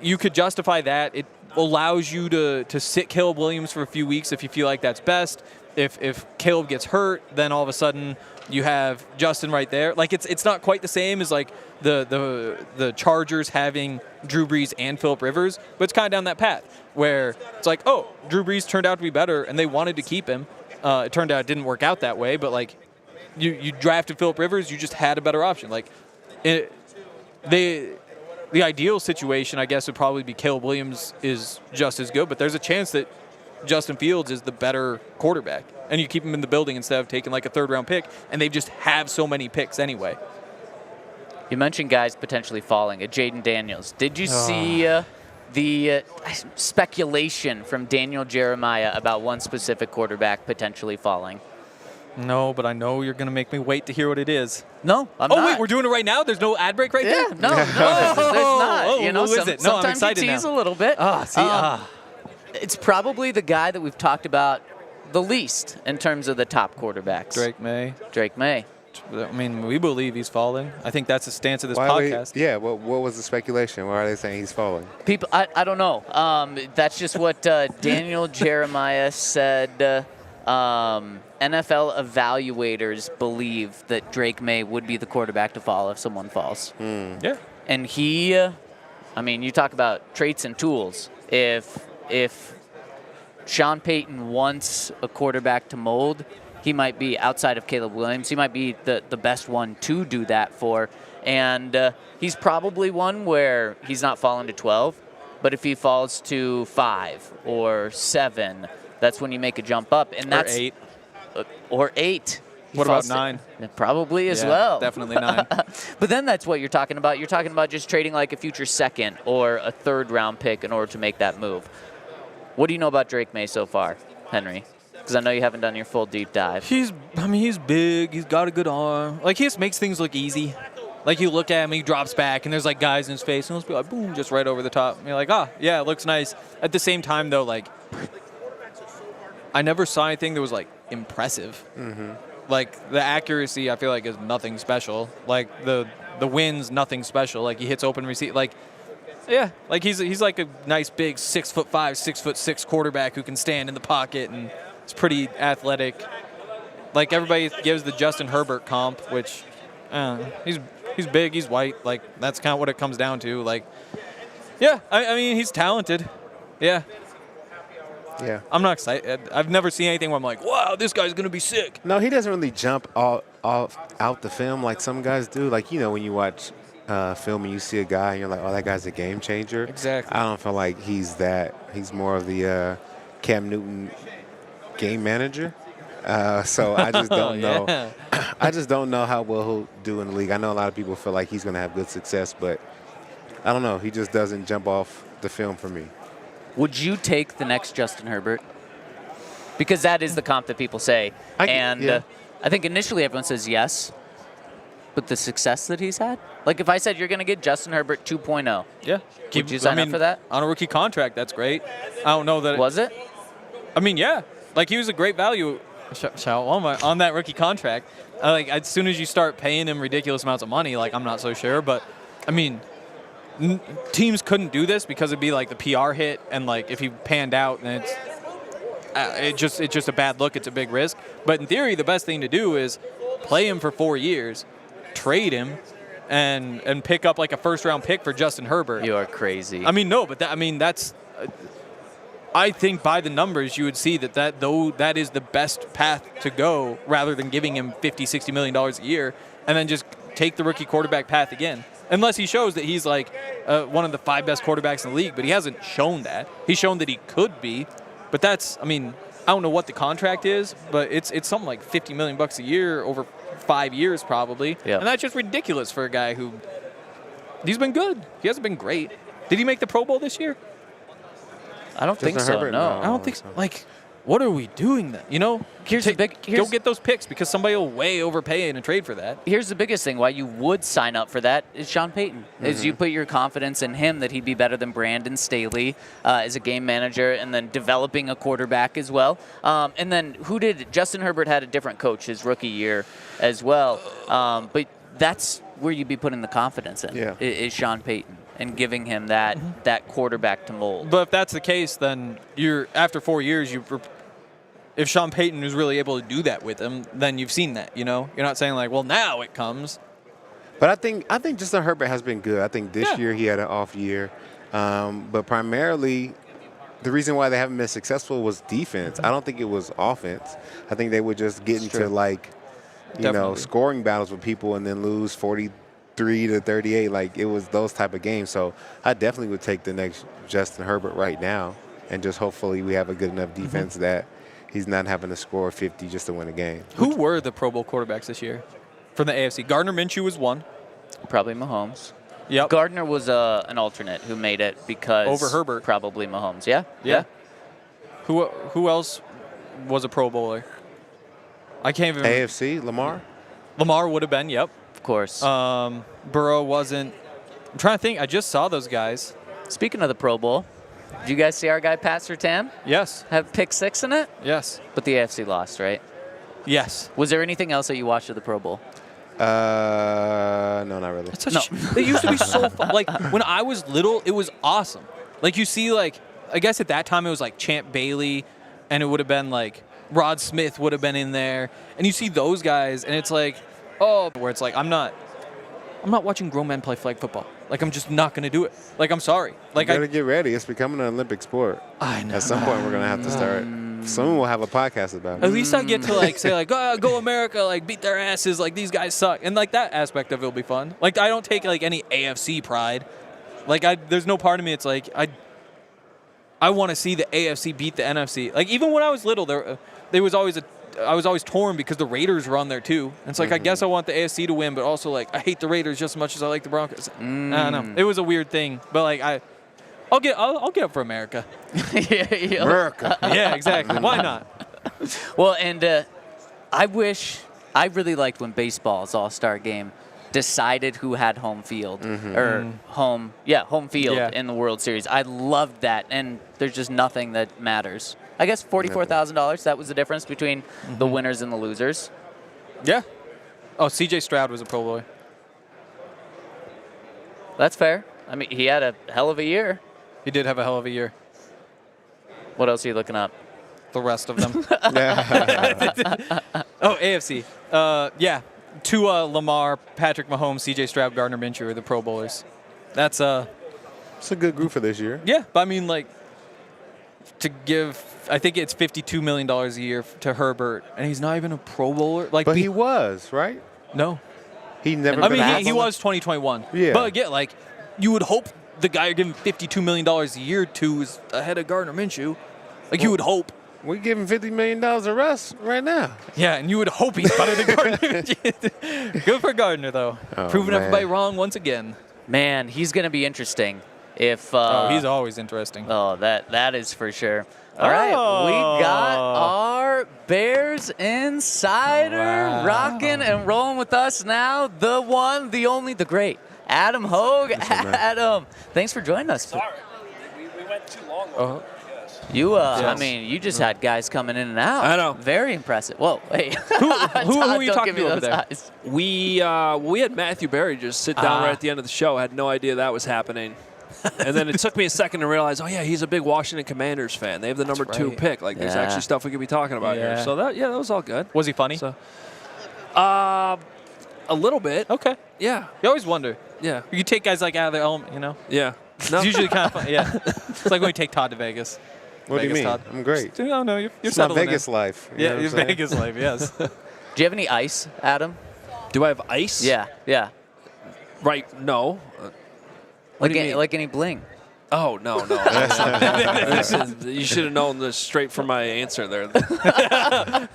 you could justify that. It allows you to sit Caleb Williams for a few weeks if you feel like that's best. If Caleb gets hurt, then all of a sudden you have Justin right there. Like it's not quite the same as like the Chargers having Drew Brees and Phillip Rivers, but it's kind of down that path where it's like, oh, Drew Brees turned out to be better and they wanted to keep him. It turned out it didn't work out that way, but like you drafted Phillip Rivers, you just had a better option. Like the ideal situation, I guess, would probably be Caleb Williams is just as good, but there's a chance that Justin Fields is the better quarterback, and you keep him in the building instead of taking like a third-round pick, and they just have so many picks anyway. You mentioned guys potentially falling. Jaden Daniels. Did you see the speculation from Daniel Jeremiah about one specific quarterback potentially falling? No, but I know you're going to make me wait to hear what it is. No, I'm not. Oh, wait, we're doing it right now? There's no ad break right there? No, there's not. Oh, you know, who is it? No, I'm sometimes excited you tease now. a little bit. It's probably the guy that we've talked about the least in terms of the top quarterbacks. Drake Maye. Drake Maye. I mean, we believe he's falling. I think that's the stance of this Why podcast. what was the speculation? Why are they saying he's falling? People, I don't know. That's just what Daniel Jeremiah said. NFL evaluators believe that Drake Maye would be the quarterback to fall if someone falls. Yeah. And he, I mean, you talk about traits and tools. If Sean Payton wants a quarterback to mold, he might be, outside of Caleb Williams, he might be the best one to do that for. And he's probably one where he's not falling to 12, but if he falls to 5 or 7, that's when you make a jump up. And that's or 8. Or 8. What about 9? Probably as Yeah, well. definitely 9. But then that's what you're talking about. You're talking about just trading like a future second or a third-round pick in order to make that move. What do you know about Drake Maye so far, Henry? Because I know you haven't done your full deep dive. He's big. He's got a good arm. Like, he just makes things look easy. Like, you look at him, he drops back, and there's, like, guys in his face, and he'll just be like, boom, just right over the top. And you're like, yeah, it looks nice. At the same time, though, like, I never saw anything that was, like, impressive. Mm-hmm. Like, the accuracy, I feel like, is nothing special. Like, the wins, nothing special. Like, he hits open receive. Like, yeah, like, he's like a nice, big 6'5", 6'6" quarterback who can stand in the pocket, and it's pretty athletic. Like, everybody gives the Justin Herbert comp, which he's big, he's white. Like, that's kind of what it comes down to. Like, yeah, I mean, he's talented. Yeah. Yeah. I'm not excited. I've never seen anything where I'm like, wow, this guy's going to be sick. No, he doesn't really jump out the film like some guys do. Like, you know, when you watch film and you see a guy and you're like, oh, that guy's a game changer. Exactly. I don't feel like he's that. He's more of the Cam Newton game manager. So I just don't know. I just don't know how well he'll do in the league. I know a lot of people feel like he's going to have good success, but I don't know. He just doesn't jump off the film for me. Would you take the next Justin Herbert? Because that is the comp that people say. I think initially everyone says yes. with the success that he's had? Like, if I said you're going to get Justin Herbert 2.0, Yeah. would you sign up for that? On a rookie contract, that's great. I don't know that. Was it? I mean, yeah. Like, he was a great value on that rookie contract. Like, as soon as you start paying him ridiculous amounts of money, like, I'm not so sure. But, I mean, teams couldn't do this because it'd be, like, the PR hit. And, like, if he panned out, then it's just a bad look. It's a big risk. But in theory, the best thing to do is play him for 4 years, trade him, and pick up, like, a first-round pick for Justin Herbert. You are crazy. I mean, no, but that's I think by the numbers you would see that is the best path to go rather than giving him $50, $60 million a year and then just take the rookie quarterback path again. Unless he shows that he's like one of the 5 best quarterbacks in the league, but he hasn't shown that. He's shown that he could be, but I don't know what the contract is, but it's something like $50 million a year over 5 years probably. Yeah. And that's just ridiculous for a guy who he's been good. He hasn't been great. Did he make the Pro Bowl this year? I don't think so, Herbert, no. I don't think so. Like, what are we doing then? You know? Go get those picks because somebody will way overpay in a trade for that. Here's the biggest thing why you would sign up for that is Sean Payton. Is you put your confidence in him that he'd be better than Brandon Staley as a game manager and then developing a quarterback as well. And then Justin Herbert had a different coach his rookie year as well. But that's where you'd be putting the confidence in, is Sean Payton and giving him that quarterback to mold. But if that's the case, then after 4 years, if Sean Payton was really able to do that with him, then you've seen that, you know? You're not saying like, well, now it comes. But I think Justin Herbert has been good. I think this year he had an off year. But primarily, the reason why they haven't been successful was defense. I don't think it was offense. I think they would just get into, like, you know, scoring battles with people and then lose 43-38. Like, it was those type of games. So I definitely would take the next Justin Herbert right now, and just hopefully we have a good enough defense that he's not having to score 50 just to win a game. Who were the Pro Bowl quarterbacks this year from the AFC? Gardner Minshew was one. Probably Mahomes. Yep. Gardner was an alternate who made it because over Herbert. Probably Mahomes. Yeah. Who else was a Pro Bowler? I can't even. AFC, Lamar. Lamar would have been. Yep. Of course. Burrow wasn't. I'm trying to think. I just saw those guys. Speaking of the Pro Bowl, did you guys see our guy Pat Surtain Yes. have pick 6 in it? Yes. But the AFC lost, right? Yes. Was there anything else that you watched of the Pro Bowl? No, not really. They used to be so fun. Like, when I was little, it was awesome. Like, you see, like, I guess at that time it was like Champ Bailey, and it would have been like Rod Smith would have been in there, and you see those guys, and it's like, oh, where it's like I'm not watching grown men play flag football. Like, I'm just not gonna do it. Like, I'm sorry. Like, you gotta get ready. It's becoming an Olympic sport. I know. At some point, we're gonna have to start. Someone will have a podcast about it. At least I get to like say like, go America, like beat their asses, like these guys suck, and like that aspect of it will be fun. Like, I don't take like any AFC pride. Like, there's no part of me. It's like I want to see the AFC beat the NFC. Like, even when I was little, I was always torn because the Raiders were on there too. And it's like, I guess I want the AFC to win, but also like I hate the Raiders just as much as I like the Broncos. I don't know. It was a weird thing, but like I'll get up for America. America. Yeah, exactly. Why not? Well, and I really liked when baseball's All-Star game decided who had home field home field in the World Series. I loved that, and there's just nothing that matters. I guess $44,000, that was the difference between the winners and the losers. Yeah. Oh, C.J. Stroud was a Pro Bowler. That's fair. I mean, he had a hell of a year. He did have a hell of a year. What else are you looking up? The rest of them. Oh, AFC. Yeah. Tua, Lamar, Patrick Mahomes, C.J. Stroud, Gardner Minshew are the Pro Bowlers. That's it's a good group for this year. Yeah, but I mean, like, to give, I think it's $52 million a year to Herbert, and he's not even a Pro Bowler. Like, but he was, right? No. He never. I mean, he was 2021. Yeah. But again, like, you would hope the guy you're giving $52 million a year to is ahead of Gardner Minshew. Like, you would hope. We're giving $50 million to Russ right now. Yeah, and you would hope he's better than Gardner Minshew. Good for Gardner, though. Proving everybody wrong once again. Man, he's going to be interesting. If he's always interesting. Oh, that is for sure. All right, we got our Bears Insider, rocking and rolling with us now. The one, the only, the great Adam Hoge. Adam, thanks for joining us. Sorry, we went too long. You, I mean, you just had guys coming in and out. I know. Very impressive. Whoa, hey. Who are you Don't talking give me to over those there? eyes. We had Matthew Berry just sit down right at the end of the show. Had no idea that was happening. And then it took me a second to realize, oh, yeah, he's a big Washington Commanders fan. They have the number 2 pick. Like, there's actually stuff we could be talking about here. So, that was all good. Was he funny? So, a little bit. Okay. Yeah. You always wonder. Yeah. You take guys like out of their element, you know? Yeah. It's usually kind of fun. Yeah. It's like when we take Todd to Vegas. What do you mean? Todd. I'm great. No, you're It's my settling Vegas in. life. You know Yeah, what your I'm saying? Vegas life, yes. Do you have any ice, Adam? Do I have ice? Yeah. Right. No. Like, do you mean? like any bling. Oh, no. You should have known this straight from my answer there. I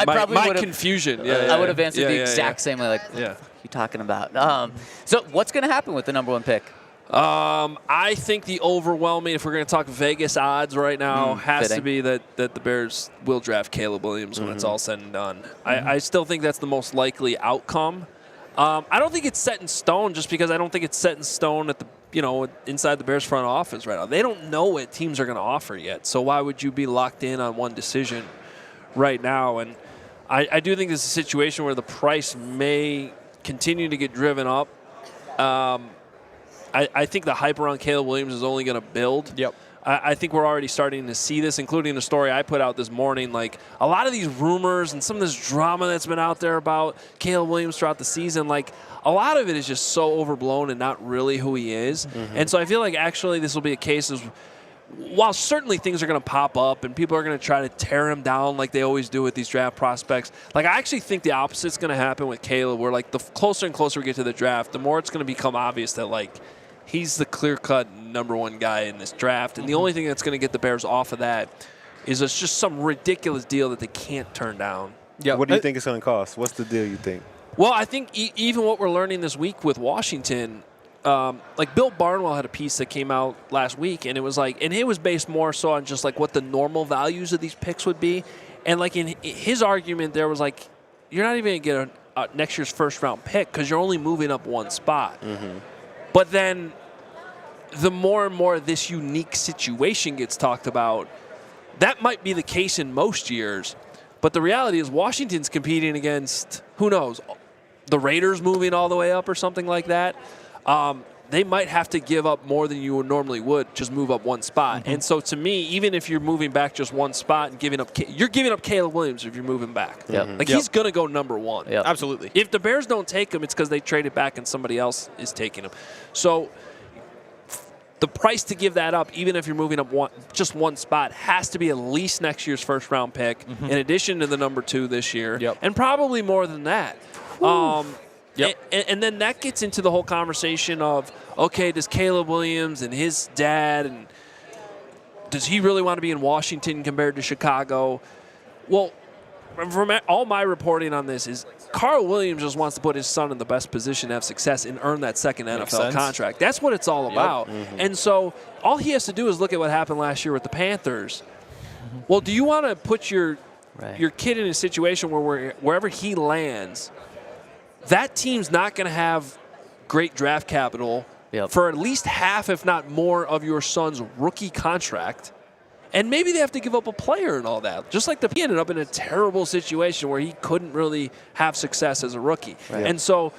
probably my would've- confusion. Yeah, I would have answered the exact same way. Like, Yeah. what are you talking about? So what's going to happen with the number 1 pick? I think the overwhelming, if we're going to talk Vegas odds right now, has fitting. to be that the Bears will draft Caleb Williams when it's all said and done. I still think that's the most likely outcome. I don't think it's set in stone just because I don't think it's set in stone at the inside the Bears front office right now. They don't know what teams are going to offer yet. So why would you be locked in on one decision right now? And I do think this is a situation where the price may continue to get driven up. I think the hype around Caleb Williams is only going to build. Yep. I think we're already starting to see this, including the story I put out this morning. Like, a lot of these rumors and some of this drama that's been out there about Caleb Williams throughout the season, like, a lot of it is just so overblown and not really who he is. And so I feel like actually this will be a case of, while certainly things are going to pop up and people are going to try to tear him down like they always do with these draft prospects, like, I actually think the opposite is going to happen with Caleb, where, like, the closer and closer we get to the draft, the more it's going to become obvious that, like, he's the clear-cut number 1 guy in this draft. And the only thing that's going to get the Bears off of that is it's just some ridiculous deal that they can't turn down. Yeah. What do you think it's going to cost? What's the deal you think? Well, I think even what we're learning this week with Washington, like Bill Barnwell had a piece that came out last week, and it was like, and it was based more so on just like what the normal values of these picks would be. And like in his argument there was like, you're not even going to get a next year's first-round pick because you're only moving up 1 spot. But then the more and more this unique situation gets talked about, that might be the case in most years. But the reality is Washington's competing against, who knows, the Raiders moving all the way up or something like that. They might have to give up more than you normally would, just move up 1 spot. And so to me, even if you're moving back just 1 spot and you're giving up Caleb Williams if you're moving back. Like, he's going to go number 1. Absolutely. If the Bears don't take him, it's because they traded back and somebody else is taking him. So the price to give that up, even if you're moving up just 1 spot, has to be at least next year's first-round pick, in addition to the number 2 this year, and probably more than that. And then that gets into the whole conversation of, okay, does Caleb Williams and his dad, and does he really want to be in Washington compared to Chicago? Well, from all my reporting on this is Carl Williams just wants to put his son in the best position to have success and earn that second NFL contract. That's what it's all about. And so all he has to do is look at what happened last year with the Panthers. Well, do you want to put your kid in a situation where wherever he lands, that team's not going to have great draft capital for at least half, if not more, of your son's rookie contract? And maybe they have to give up a player and all that. Just like he ended up in a terrible situation where he couldn't really have success as a rookie. And so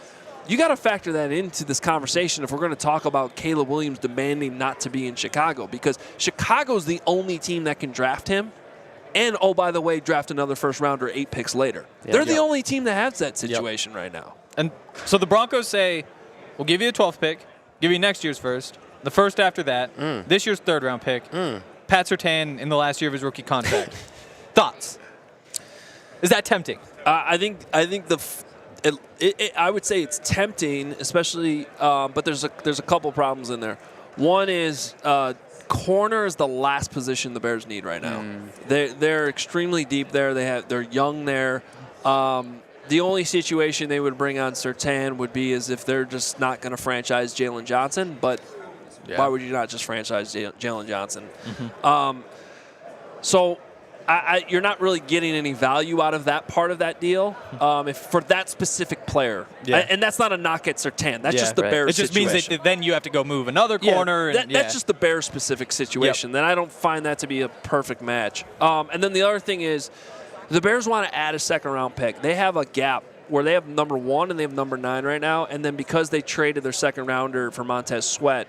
you got to factor that into this conversation if we're going to talk about Caleb Williams demanding not to be in Chicago, because Chicago's the only team that can draft him. And, oh, by the way, draft another first-rounder 8 picks later. They're the only team that has that situation right now. And so the Broncos say, we'll give you a 12th pick, give you next year's first, the first after that, this year's 3rd-round pick, Pat Surtain in the last year of his rookie contract. Thoughts? Is that tempting? I think I would say it's tempting, especially, but there's a couple problems in there. One is corner is the last position the Bears need right now. They're extremely deep there. They're young there. The only situation they would bring on Surtain would be as if they're just not going to franchise Jalen Johnson, but why would you not just franchise Jalen Johnson? So you're not really getting any value out of that part of that deal for that specific player. Yeah. And that's not a knock at Surtain. That's just the Bears It just situation. means that then you have to go move another corner. That's just the Bears specific situation. Then I don't find that to be a perfect match. And then the other thing is the Bears want to add a second-round pick. They have a gap where they have number 1 and they have number 9 right now. And then because they traded their second-rounder for Montez Sweat,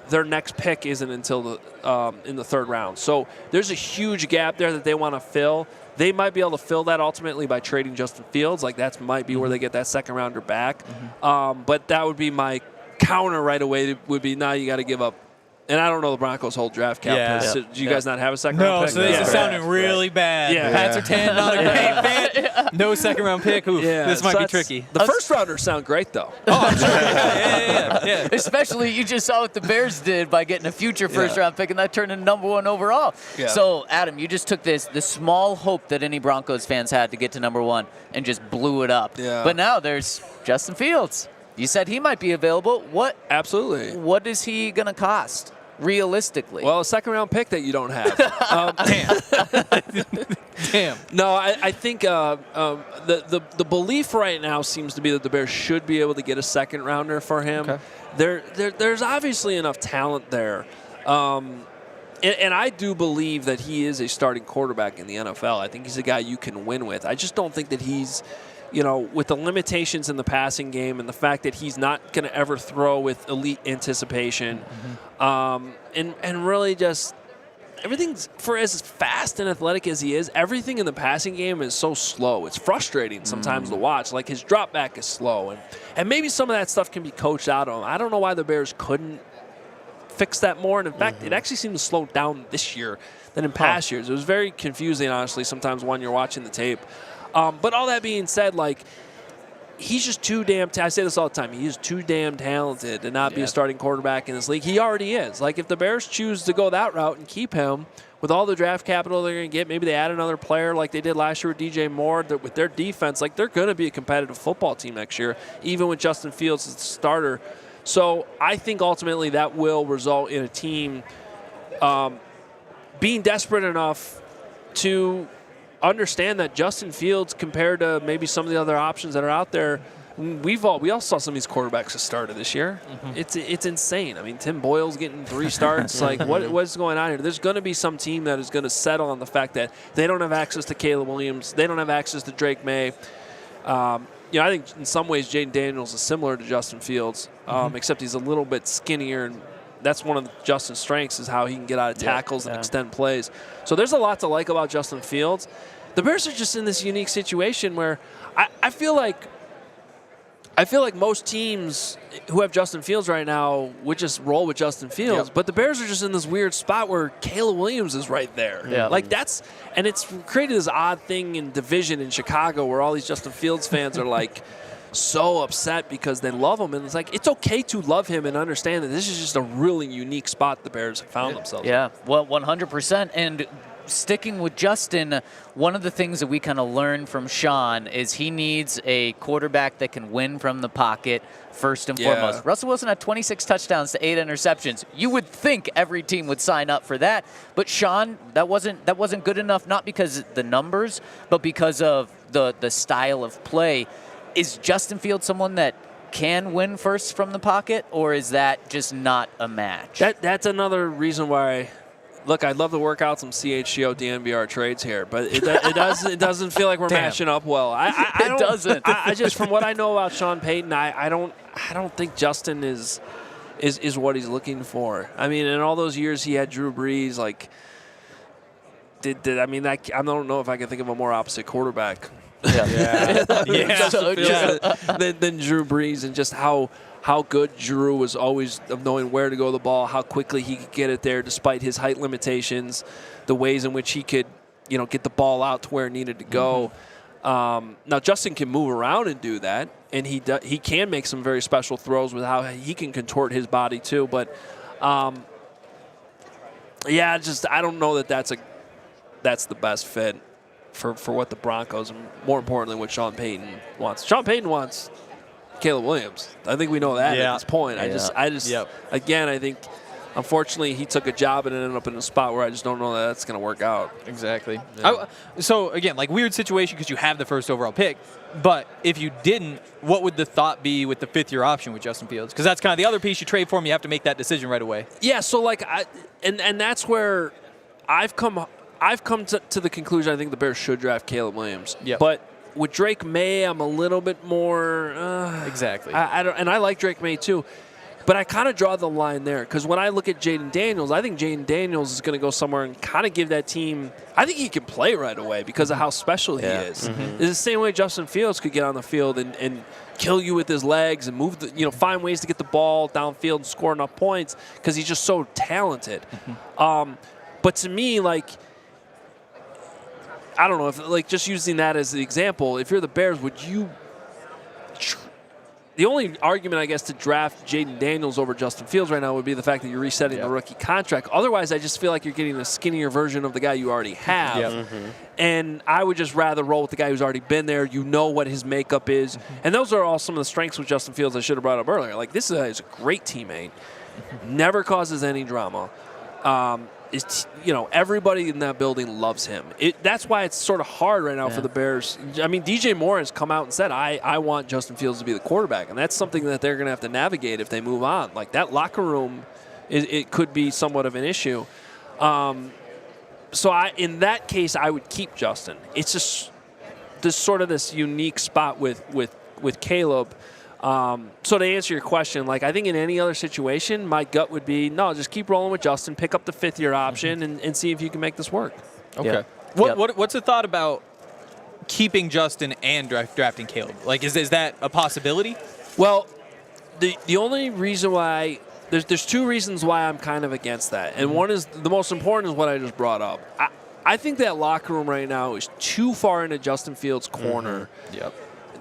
their next pick isn't until in the 3rd round. So there's a huge gap there that they want to fill. They might be able to fill that ultimately by trading Justin Fields. Like that might be where they get that second-rounder back. But that would be my counter right away. Would be now you got to give up. And I don't know the Broncos' whole draft cap. Yeah. So do you guys not have a second-round pick? So this is sounding really bad. Yeah. Pat Surtain, not a great fit. No second-round pick. Oof, this might be tricky. The first-rounders sound great, though. Oh, I'm sure. Yeah. Especially you just saw what the Bears did by getting a future first-round pick, and that turned into number 1 overall. Yeah. So, Adam, you just took the small hope that any Broncos fans had to get to number 1 and just blew it up. Yeah. But now there's Justin Fields. You said he might be available. Absolutely. What is he going to cost? Realistically. Well, a second-round pick that you don't have. Damn. No, I think the belief right now seems to be that the Bears should be able to get a second-rounder for him. Okay. There's obviously enough talent there. And I do believe that he is a starting quarterback in the NFL. I think he's a guy you can win with. I just don't think that he's, with the limitations in the passing game and the fact that he's not going to ever throw with elite anticipation, and really just everything's for as fast and athletic as he is, everything in the passing game is so slow. It's frustrating sometimes to watch. Like his drop back is slow, and maybe some of that stuff can be coached out of him. I don't know why the Bears couldn't fix that more. And in fact, it actually seemed to slow down this year than in past years. It was very confusing, honestly, sometimes when you're watching the tape. But all that being said, like, he's just too damn I say this all the time. He is too damn talented to not be a starting quarterback in this league. He already is. Like, if the Bears choose to go that route and keep him with all the draft capital they're going to get, maybe they add another player like they did last year with DJ Moore, with their defense, like, they're going to be a competitive football team next year, even with Justin Fields as the starter. So I think ultimately that will result in a team being desperate enough to understand that Justin Fields, compared to maybe some of the other options that are out there, we all saw some of these quarterbacks that started this year. It's insane. I mean, Tim Boyle's getting 3 starts. Like, what's going on here? There's going to be some team that is going to settle on the fact that they don't have access to Caleb Williams. They don't have access to Drake Maye. I think in some ways Jaden Daniels is similar to Justin Fields, except he's a little bit skinnier, and that's one of Justin's strengths is how he can get out of tackles and extend plays. So there's a lot to like about Justin Fields. The Bears are just in this unique situation where I feel like most teams who have Justin Fields right now would just roll with Justin Fields, but the Bears are just in this weird spot where Caleb Williams is right there. Yeah. Like and it's created this odd thing in division in Chicago where all these Justin Fields fans are like so upset because they love him, and it's like, it's okay to love him and understand that this is just a really unique spot the Bears have found themselves in. Yeah, well, 100%. And sticking with Justin, one of the things that we kind of learned from Sean is he needs a quarterback that can win from the pocket first and foremost. Russell Wilson had 26 touchdowns to 8 interceptions. You would think every team would sign up for that, but Sean, that wasn't good enough, not because of the numbers, but because of the style of play. Is Justin Fields someone that can win first from the pocket, or is that just not a match? That's another reason why. Look, I'd love to work out some CHGO DNVR trades here, but it doesn't feel like we're matching up well. It doesn't. I just, from what I know about Sean Payton, I don't think Justin is what he's looking for. I mean, in all those years he had Drew Brees, like, I don't know if I can think of a more opposite quarterback. Than Drew Brees, and just how good Drew was always of knowing where to go the ball, how quickly he could get it there despite his height limitations, the ways in which he could, get the ball out to where it needed to go. Now Justin can move around and do that, and he can make some very special throws with how he can contort his body too. But I don't know that that's the best fit for what the Broncos, and more importantly, what Sean Payton wants. Sean Payton wants Caleb Williams. I think we know that at this point. I think unfortunately, he took a job and ended up in a spot where I just don't know that that's going to work out. Exactly. So, again, like weird situation because you have the first overall pick. But if you didn't, what would the thought be with the fifth-year option with Justin Fields? Because that's kind of the other piece you trade for him. You have to make that decision right away. Yeah, so like and that's where I've come to the conclusion I think the Bears should draft Caleb Williams. Yep. But with Drake Maye, I'm a little bit more Exactly. I don't, and I like Drake Maye too. But I kind of draw the line there because when I look at Jaden Daniels, I think Jaden Daniels is going to go somewhere and kind of give that team. I think he can play right away because of how special he is. It's the same way Justin Fields could get on the field and kill you with his legs and move find ways to get the ball downfield and score enough points because he's just so talented. But to me, like, I don't know if like just using that as the example, if you're the Bears, would you? The only argument, I guess, to draft Jaden Daniels over Justin Fields right now would be the fact that you're resetting the rookie contract. Otherwise, I just feel like you're getting a skinnier version of the guy you already have. And I would just rather roll with the guy who's already been there. You know what his makeup is. And those are all some of the strengths with Justin Fields I should have brought up earlier. Like, this is a great teammate. Never causes any drama. Everybody in that building loves him. That's why it's sort of hard right now for the Bears. I mean, DJ Moore has come out and said, I want Justin Fields to be the quarterback, and that's something that they're going to have to navigate if they move on. Like, that locker room, it could be somewhat of an issue. In that case, I would keep Justin. It's just this unique spot with Caleb. So to answer your question, like I think in any other situation, my gut would be, no, just keep rolling with Justin, pick up the fifth-year option, and see if you can make this work. Okay. What's the thought about keeping Justin and drafting Caleb? Like, is that a possibility? Well, the only reason why there's two reasons why I'm kind of against that, and one is the most important is what I just brought up. I think that locker room right now is too far into Justin Fields' corner. Yep.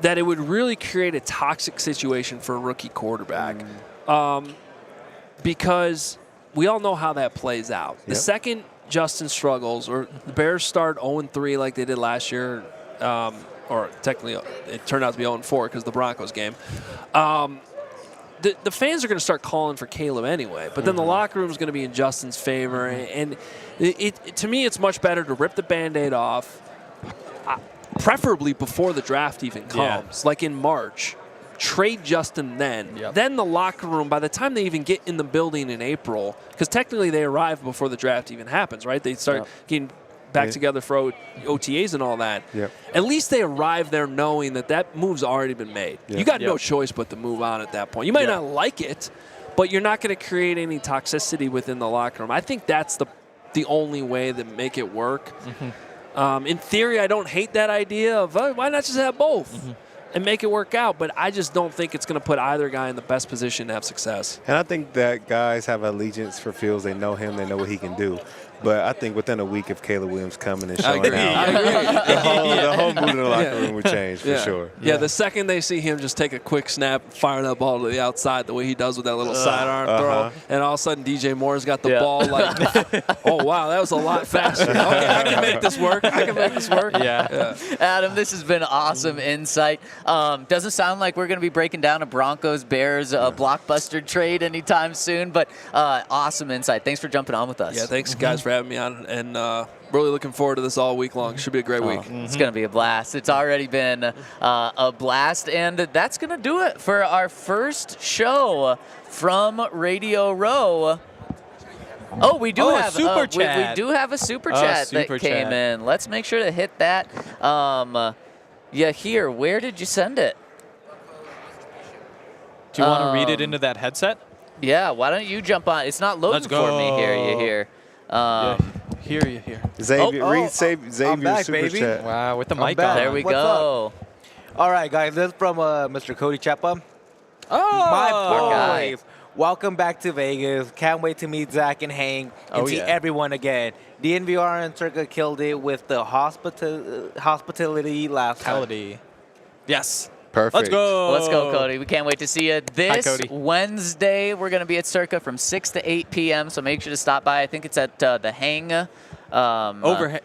That it would really create a toxic situation for a rookie quarterback. Because we all know how that plays out. The second Justin struggles, or the Bears start 0-3 like they did last year, or technically it turned out to be 0-4 because of the Broncos game, the fans are going to start calling for Caleb anyway. But then the locker room is going to be in Justin's favor. And to me, it's much better to rip the Band-Aid off, preferably before the draft even comes, like in March. Trade Justin then. Then the locker room, by the time they even get in the building in April, because technically they arrive before the draft even happens, right? They start getting back together for OTAs and all that. At least they arrive there knowing that move's already been made. You got no choice but to move on at that point. You might not like it, but you're not going to create any toxicity within the locker room. I think that's the only way to make it work. In theory, I don't hate that idea of why not just have both and make it work out, but I just don't think it's going to put either guy in the best position to have success. And I think that guys have allegiance for Fields. They know him. They know what he can do. But I think within a week, if Caleb Williams coming and showing out, the whole mood in the locker room would change for sure. Yeah, the second they see him just take a quick snap, fire that ball to the outside the way he does with that little sidearm throw, and all of a sudden DJ Moore's got the ball like, oh, wow, that was a lot faster. Okay, I can make this work. Adam, this has been awesome insight. Doesn't sound like we're going to be breaking down a Broncos-Bears blockbuster trade anytime soon, but awesome insight. Thanks for jumping on with us. Yeah, thanks, guys, for having me on, and really looking forward to this all week long. Should be a great week. It's going to be a blast. It's already been a blast, and that's going to do it for our first show from Radio Row. Oh, we do have a super chat. We do have a super chat that came in. Let's make sure to hit that. Here. Where did you send it? Do you want to read it into that headset? Yeah, why don't you jump on? It's not loading for me here. You hear? Here. Read Xavier's super chat. Wow, with the mic on. There we go. All right, guys. This is from Mr. Cody Chappa. Oh, my boys. Welcome back to Vegas. Can't wait to meet Zach and Hank and see everyone again. DNVR and Circa killed it with the hospitality last time. Yes. Perfect. Let's go. Let's go, Cody. We can't wait to see you this Wednesday. We're going to be at Circa from 6 to 8 p.m., so make sure to stop by. I think it's at the Hang Hangover.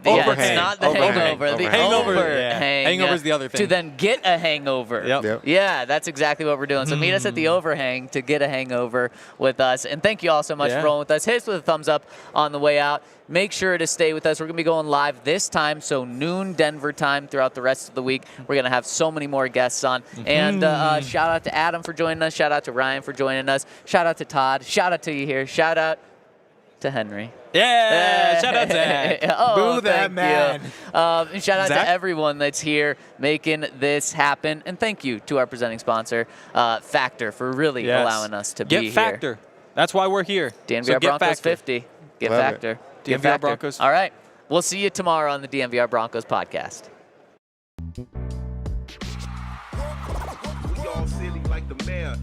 It's not the hangover. The Hangover. overhang. Hangover is the other thing. To then get a hangover. Yep. Yeah, that's exactly what we're doing. So meet us at the overhang to get a hangover with us. And thank you all so much for rolling with us. Hit us with a thumbs up on the way out. Make sure to stay with us. We're going to be going live this time, so noon Denver time throughout the rest of the week. We're going to have so many more guests on. And shout out to Adam for joining us. Shout out to Ryan for joining us. Shout out to Todd. Shout out to you here. Shout out to Henry. Yeah, shout out Zach. Oh, Boo that man. And shout out Zach? to everyone that's here making this happen. And thank you to our presenting sponsor, Factor, for really allowing us to be here. Get Factor. That's why we're here. DNVR So Broncos Factor. 50. Get Love Factor. Get DNVR Factor. Broncos. All right. We'll see you tomorrow on the DNVR Broncos podcast. We all silly like the mayor.